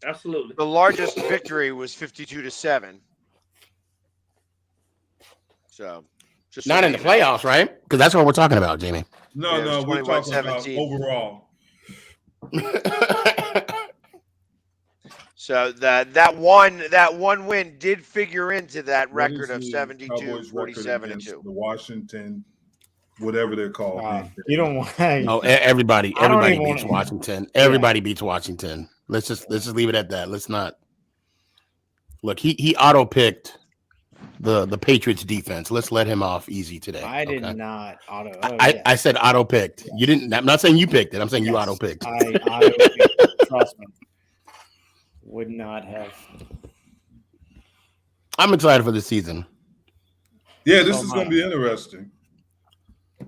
Absolutely. The largest victory was 52-7. So, just not in the playoffs, right? Because that's what we're talking about, Jamie. No, no, we're talking about overall. So that one win did figure into that record of 72, 47, and 2. The Washington, whatever they're called. You don't want. Oh, everybody beats Washington. Everybody beats Washington. Let's just leave it at that. Let's not look. He auto picked the Patriots defense. Let's let him off easy today. I did not auto. I said auto picked. Yeah. You didn't. I'm not saying you picked it. I'm saying you auto picked. I auto picked. Trust me. Would not have. I'm excited for the season. Yeah, this is going to be interesting.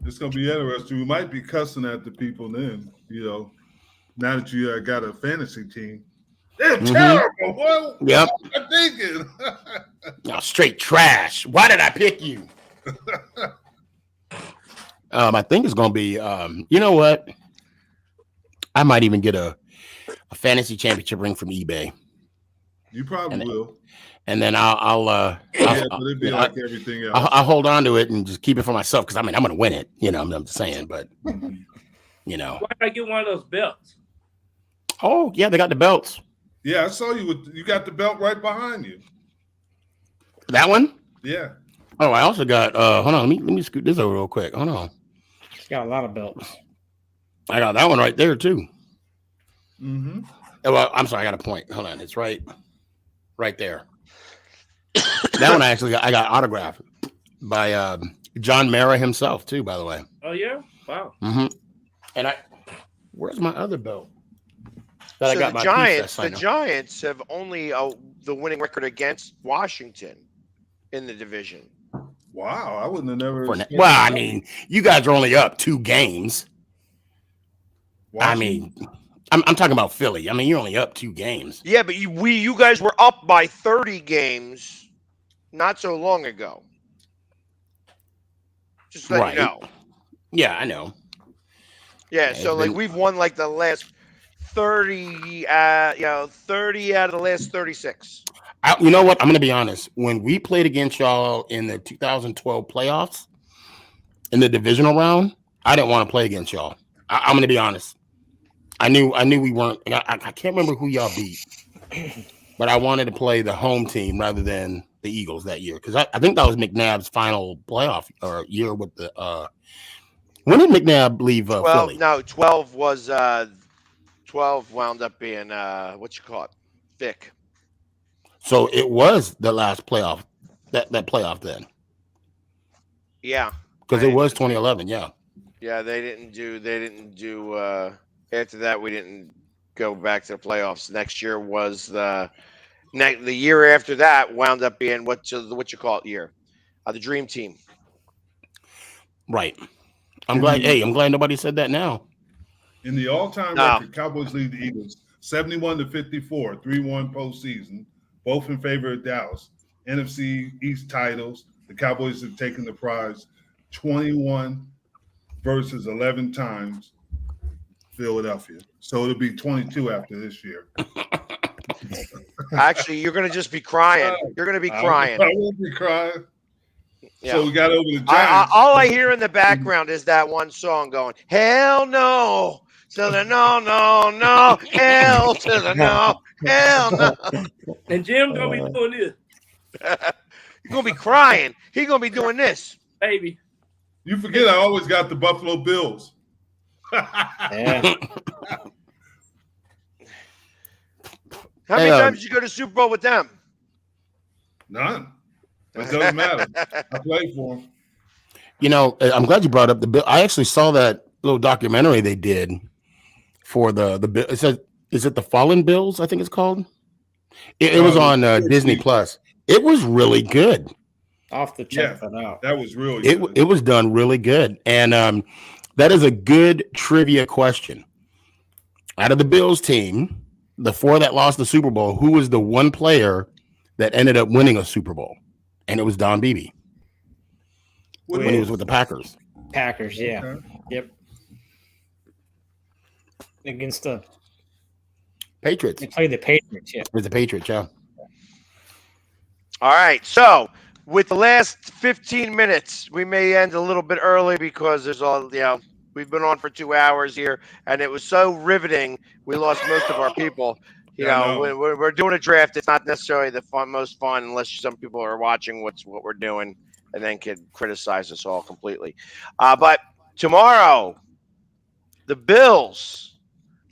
It's going to be interesting. We might be cussing at the people then, now that you got a fantasy team. They're terrible. What yep. I'm thinking. No, straight trash. Why did I pick you? I think it's going to be, you know what? I might even get a fantasy championship ring from eBay. You probably will. And then I'll but it'd be like everything else. I'll hold on to it and just keep it for myself because I'm going to win it. I'm just saying, but Why did I get one of those belts? Oh yeah, they got the belts. Yeah, I saw you got the belt right behind you. That one? Yeah. Oh, I also got. Hold on, let me scoot this over real quick. Hold on. It's got a lot of belts. I got that one right there too. Mm-hmm. Well, I'm sorry, I got a point. Hold on, it's right there. That one I got autographed by John Mara himself too. By the way. Oh yeah! Wow. Mm-hmm. And where's my other belt? So the Giants have only the winning record against Washington in the division. Wow, I wouldn't have never. Well, I mean, you guys are only up 2 games. Washington? I mean, I'm talking about Philly. I mean, you're only up 2 games. Yeah, but you guys were up by 30 games not so long ago. Just let you know. Yeah, I know. Yeah, so we've won like the last 30 out of the last 36. You know what? I'm going to be honest. When we played against y'all in the 2012 playoffs in the divisional round, I didn't want to play against y'all. I'm going to be honest. I knew we weren't. I can't remember who y'all beat, but I wanted to play the home team rather than the Eagles that year because I think that was McNabb's final playoff or year with the. When did McNabb leave Philly? No, 12 was 12 wound up being Vic. So it was the last playoff, that playoff then. Yeah, because it was 2011. Yeah. Yeah, they didn't do. After that, we didn't go back to the playoffs. Next year was the year after that wound up being what you call it year, the Dream Team. Right. I'm glad. Hey, I'm glad nobody said that now. In the all-time record, Cowboys lead the Eagles 71-54, 3-1 postseason, both in favor of Dallas. NFC East titles. The Cowboys have taken the prize 21 versus 11 times. Philadelphia. So it'll be 22 after this year. Actually, you're going to just be crying. You're going to be crying. I won't be crying. Yeah. So we got over the Giants. All I hear in the background is that one song going, "Hell no, to the no, no, no. Hell to the no. Hell no. And Jim gonna be doing this. You're gonna be crying. He's gonna be doing this. Baby. You forget I always got the Buffalo Bills. Yeah. How many times did you go to Super Bowl with them? None. It doesn't matter. I played for them. You know, I'm glad you brought up the bill. I actually saw that little documentary they did for the bill. Is it the Fallen Bills? I think it's called. It was on Disney Plus. It was really good. I'll have to check that out. That was really good. It was done really good, and that is a good trivia question. Out of the Bills team, the 4 that lost the Super Bowl, who was the one player that ended up winning a Super Bowl? And it was Don Beebe when he was with the Packers. Packers, yeah. Okay. Yep. Against the Patriots. They played the Patriots, yeah. With the Patriots, yeah. All right. So with the last 15 minutes, we may end a little bit early because there's all, we've been on for 2 hours here, and it was so riveting. We lost most of our people. We're doing a draft. It's not necessarily the most fun unless some people are watching what we're doing and then can criticize us all completely. But tomorrow, the Bills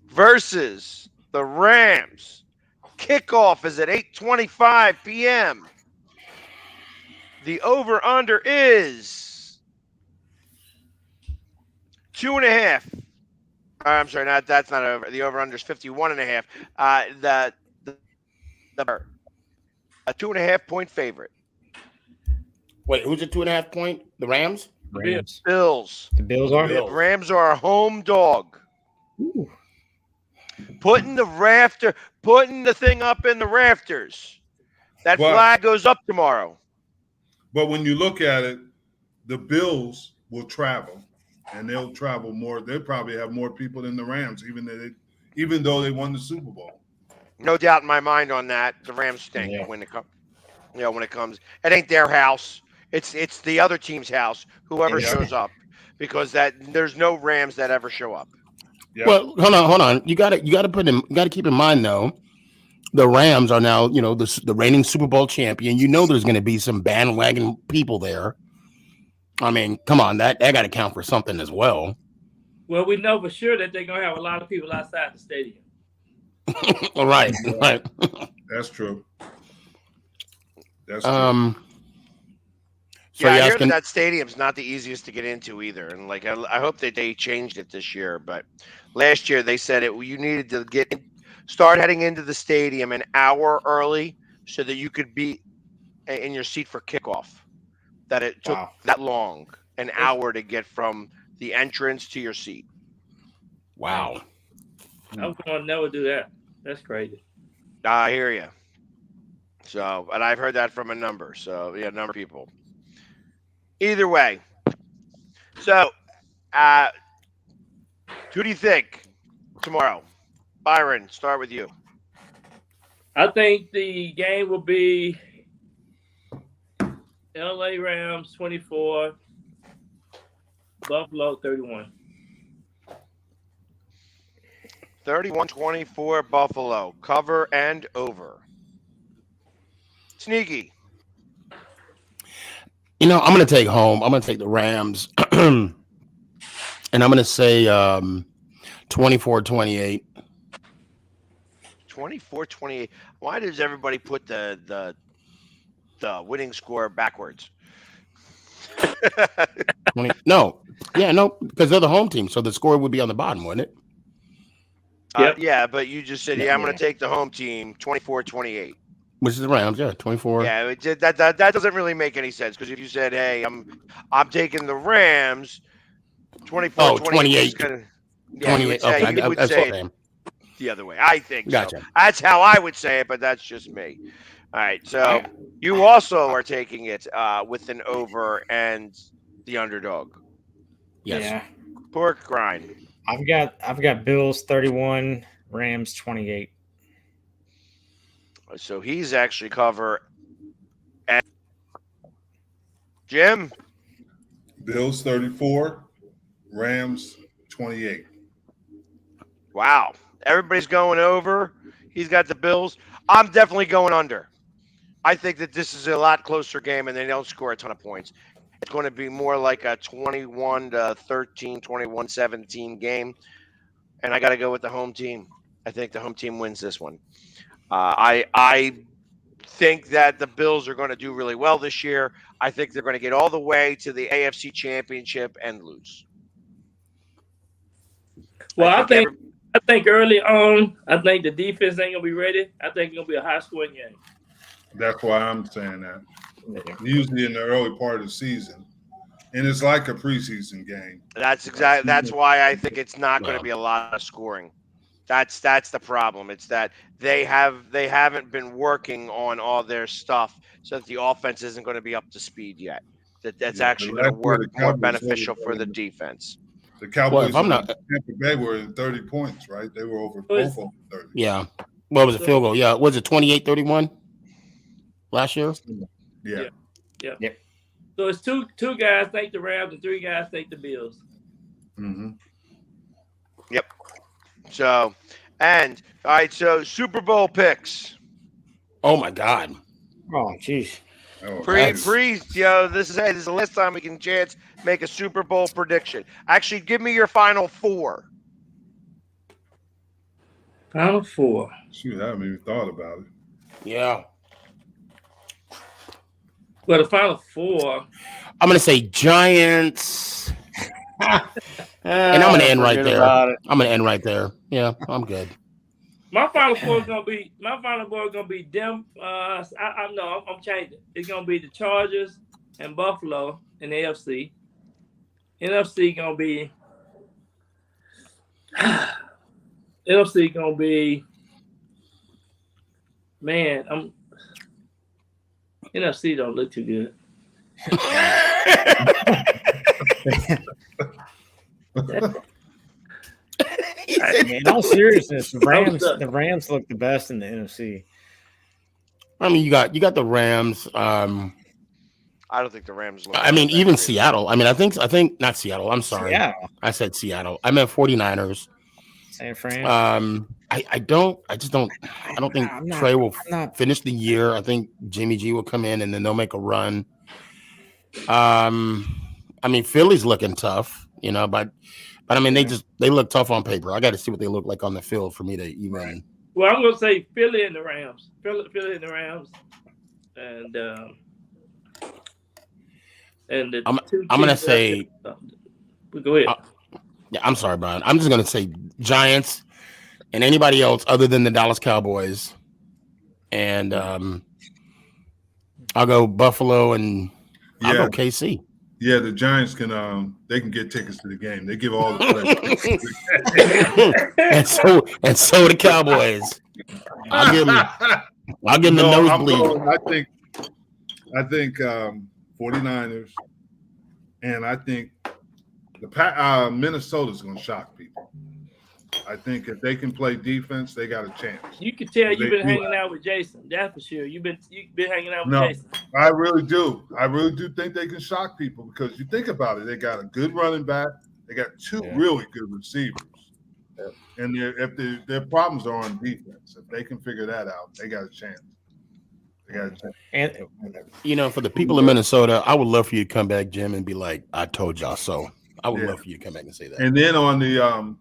versus the Rams. Kickoff is at 8:25 p.m. The over-under is 2.5. I'm sorry, that's not over. The over-under is 51.5. A 2.5-point favorite. Wait, who's a 2.5 point? The Rams? Rams. Bills. The Bills are? The Rams are a home dog. Ooh. Putting the thing up in the rafters. That flag goes up tomorrow. But when you look at it, the Bills will travel, and they'll travel more. They'll probably have more people than the Rams, even though they won the Super Bowl. No doubt in my mind on that. The Rams stink when it comes. When it comes, it ain't their house. It's the other team's house. Whoever shows up, because there's no Rams that ever show up. Yeah. Well, hold on. You got to keep in mind though, the Rams are now the reigning Super Bowl champion. You know, there's going to be some bandwagon people there. I mean, come on, that got to count for something as well. Well, we know for sure that they're going to have a lot of people outside the stadium. Right. That's true. That's true. So I hear that stadium's not the easiest to get into either, and I hope that they changed it this year. But last year they said you needed to start heading into the stadium an hour early so that you could be in your seat for kickoff. That it took that long, an hour to get from the entrance to your seat. Wow. I'm going to never do that. That's crazy. I hear you. So, and I've heard that from a number. So, a number of people. Either way. So, who do you think tomorrow? Byron, start with you. I think the game will be LA Rams 24, Buffalo 31. 31-24 Buffalo. Cover and over. Sneaky. I'm going to take home. I'm going to take the Rams. And I'm going to say 24-28. 24-28. Why does everybody put the winning score backwards? No, because they're the home team, so the score would be on the bottom, wouldn't it? Yeah, but you just said, I'm going to take the home team, 24-28. Which is the Rams, 24. Yeah, that doesn't really make any sense, because if you said, hey, I'm taking the Rams, 24-28. 28. 28. Okay, you would say it the other way. I think gotcha. So. That's how I would say it, but that's just me. All right, so you also are taking it with an over and the underdog. Yes. Yeah. PorkRine. I've got Bills 31, Rams 28. So he's actually cover. And Jim? Bills 34, Rams 28. Wow. Everybody's going over. He's got the Bills. I'm definitely going under. I think that this is a lot closer game, and they don't score a ton of points. It's going to be more like a 21-13, 21-17 game, and I got to go with the home team. I think the home team wins this one. I think that the Bills are going to do really well this year. I think they're going to get all the way to the AFC Championship and lose. Well, I think early on, I think the defense ain't gonna be ready. I think it's gonna be a high scoring game. That's why I'm saying that. Usually in the early part of the season, and it's like a preseason game. That's why I think it's not going to be a lot of scoring. That's the problem. It's that they haven't been working on all their stuff, so that the offense isn't going to be up to speed yet. That's actually going to work more beneficial for the defense. The Cowboys Tampa Bay were in 30 points, right? They were over both over 30. Yeah. What was a field goal? Yeah. Was it 28-31 last year? Yeah. So it's two guys take the Rams and 3 guys take the Bills. Mm-hmm. Yep. So, and all right. So Super Bowl picks. Oh my God. Oh jeez. This is the last time we can chance make a Super Bowl prediction. Actually, give me your final 4. Final 4. Shoot, I haven't even thought about it. Yeah. Well, the final 4. I'm gonna say Giants. And I'm gonna end right there. I'm gonna end right there. Yeah, I'm good. My final 4 is gonna be them. I'm changing. It's gonna be the Chargers and Buffalo in the AFC. NFC gonna be man. NFC don't look too good. In all seriousness, the Rams look the best in the NFC. I mean, you got the Rams. I don't think the Rams look. I mean, even Seattle. I mean, I think not Seattle. I'm sorry. Seattle. I said Seattle. I meant 49ers. San Fran. I don't think Trey will finish the year. I think Jimmy G will come in and then they'll make a run. I mean, Philly's looking tough, but I mean, they look tough on paper. I got to see what they look like on the field for me to even. Well, I'm gonna say Philly and the Rams. Philly and the Rams, and I'm gonna say. Go ahead. Yeah, I'm sorry, Brian. I'm just gonna say Giants and anybody else other than the Dallas Cowboys, and I'll go Buffalo and I'll go KC. Yeah, the Giants can get tickets to the game. They give all the players. and so the Cowboys. I'll give them the nosebleed. I think 49ers, and I think the Minnesota's going to shock people. I think if they can play defense, they got a chance. You can tell you've been hanging out with Jason. That's for sure. You've been hanging out with Jason. I really do. I really do think they can shock people because you think about it. They got a good running back. They got 2 really good receivers. Yeah. And if their problems are on defense, if they can figure that out, they got a chance. And for the people in Minnesota, I would love for you to come back, Jim, and be like, "I told y'all so." I would love for you to come back and say that. And then on the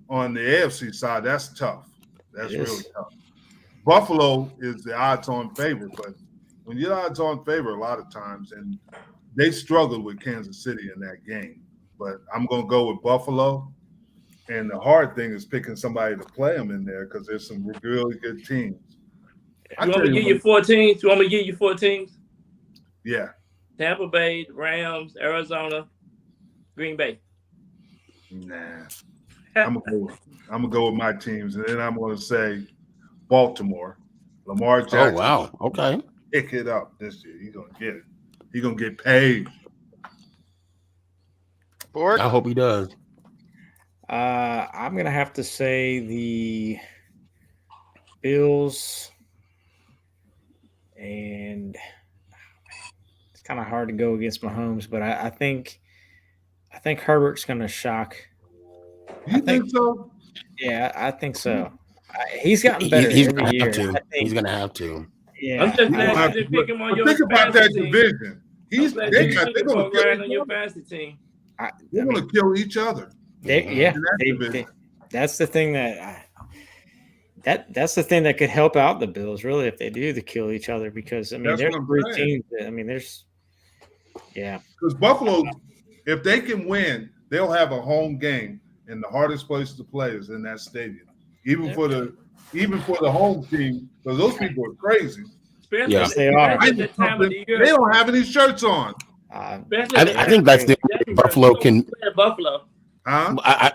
AFC side, that's tough. That's really tough. Buffalo is the odds-on favorite, but when you're odds-on favorite a lot of times, and they struggled with Kansas City in that game, but I'm going to go with Buffalo. And the hard thing is picking somebody to play them in there because there's some really good teams. You want me to give you 4 teams? You want me to give you 4 teams? Yeah. Tampa Bay, Rams, Arizona, Green Bay. Nah. I'm gonna go with my teams, and then I'm gonna say Baltimore. Lamar Jackson. Oh wow! Okay. Pick it up this year. He's gonna get it. He's gonna get paid. I hope he does. I'm gonna have to say the Bills, and it's kind of hard to go against Mahomes, but I think Herbert's gonna shock. You think so? Yeah, I think so. He's gotten better He's every gonna year. have to. I think, He's gonna have to. yeah. I'm just You don't glad have you to didn't pick him on but your think about fantasy that team. division. I'm glad They you got. didn't They're pick gonna kill PorkRine on each your other. fantasy team. They're gonna kill each other. That's the thing that's the thing that could help out the Bills, really, if they do to kill each other. Because I mean, That's there's what I'm three saying. teams. I mean, there's Because Buffalo, if they can win, they'll have a home game, and the hardest place to play is in that stadium. Even for the home team, because those people are crazy. Especially, Yeah. They are. especially at that time of the year. They don't have any shirts on. I think that's the Buffalo can. Play at Buffalo. Huh? I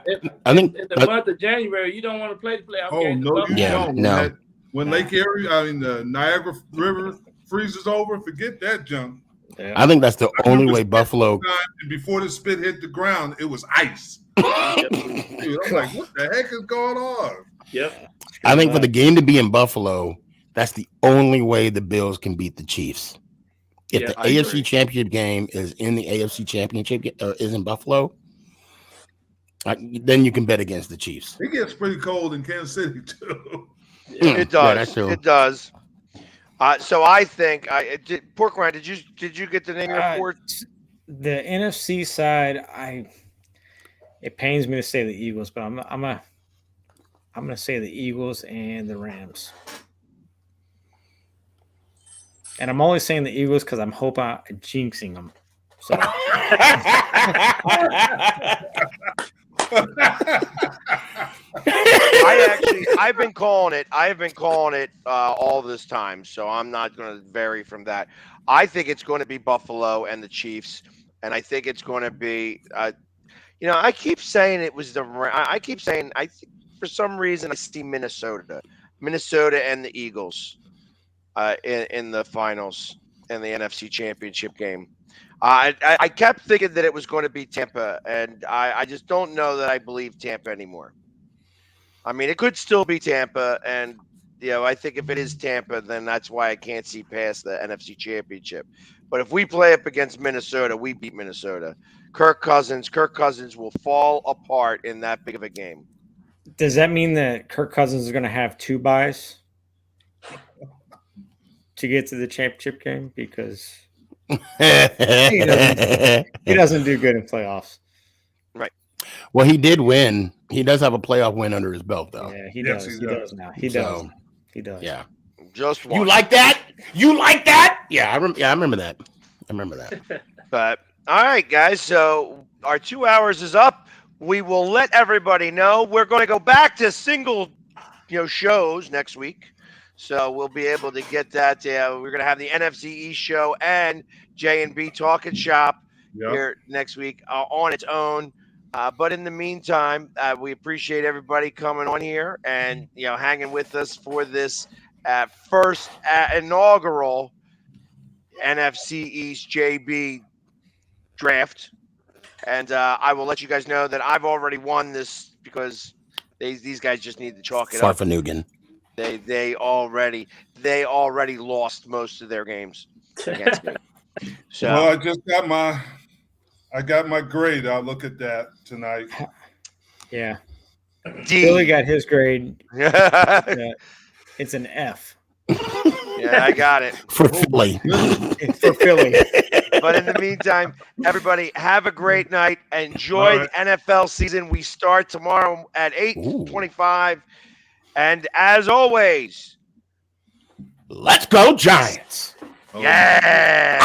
think. In the month of January, you don't want to play the playoff Oh games. no, you Yeah, don't. no. When Lake Erie, the Niagara River freezes over, forget that junk. I think that's the only way Buffalo. And before the spit hit the ground, it was ice. Dude, I'm like, what the heck is going on? Yep. I think for the game to be in Buffalo, that's the only way the Bills can beat the Chiefs. If Yeah, the I AFC agree. Championship game is in the AFC Championship is in Buffalo, then you can bet against the Chiefs. It gets pretty cold in Kansas City too. It does. Yeah, that's true. It does. So I think PorkRine, did you get the name report? The NFC side. It pains me to say the Eagles, but I'm gonna say the Eagles and the Rams. And I'm only saying the Eagles because I'm jinxing them. So I've been calling it. I've been calling it all this time, so I'm not going to vary from that. I think it's going to be Buffalo and the Chiefs, and I think it's going to be. I keep saying it was I keep saying I think for some reason I see Minnesota and the Eagles in the finals in the NFC Championship game. I kept thinking that it was going to be Tampa, and I just don't know that I believe Tampa anymore. I mean, it could still be Tampa, and I think if it is Tampa, then that's why I can't see past the NFC Championship. But if we play up against Minnesota, we beat Minnesota. Kirk Cousins will fall apart in that big of a game. does that mean that Kirk Cousins is going to have 2 buys to get to the championship game? Because he doesn't do good in playoffs. Right. Well, he did win. He does have a playoff win under his belt, though. Yeah, he does. He does now. He does. He does. Yeah. Just one. You like that? You like that? Yeah, I remember that. But all right, guys. So our 2 hours is up. We will let everybody know. We're going to go back to single, shows next week. So we'll be able to get that. We're going to have the NFC East show and J&B Talking Shop here next week on its own. But in the meantime, we appreciate everybody coming on here and hanging with us for this first inaugural NFC East JB draft. And I will let you guys know that I've already won this because these guys just need to chalk it up. Farfanugan. They already lost most of their games against me. So well, I got my grade. I'll look at that tonight. Yeah. D. Billy got his grade. It's an F. Yeah, I got it. For Philly. For Philly. But in the meantime, everybody have a great night. Enjoy the NFL season. We start tomorrow at 8:25. And as always, let's go Giants. Yeah.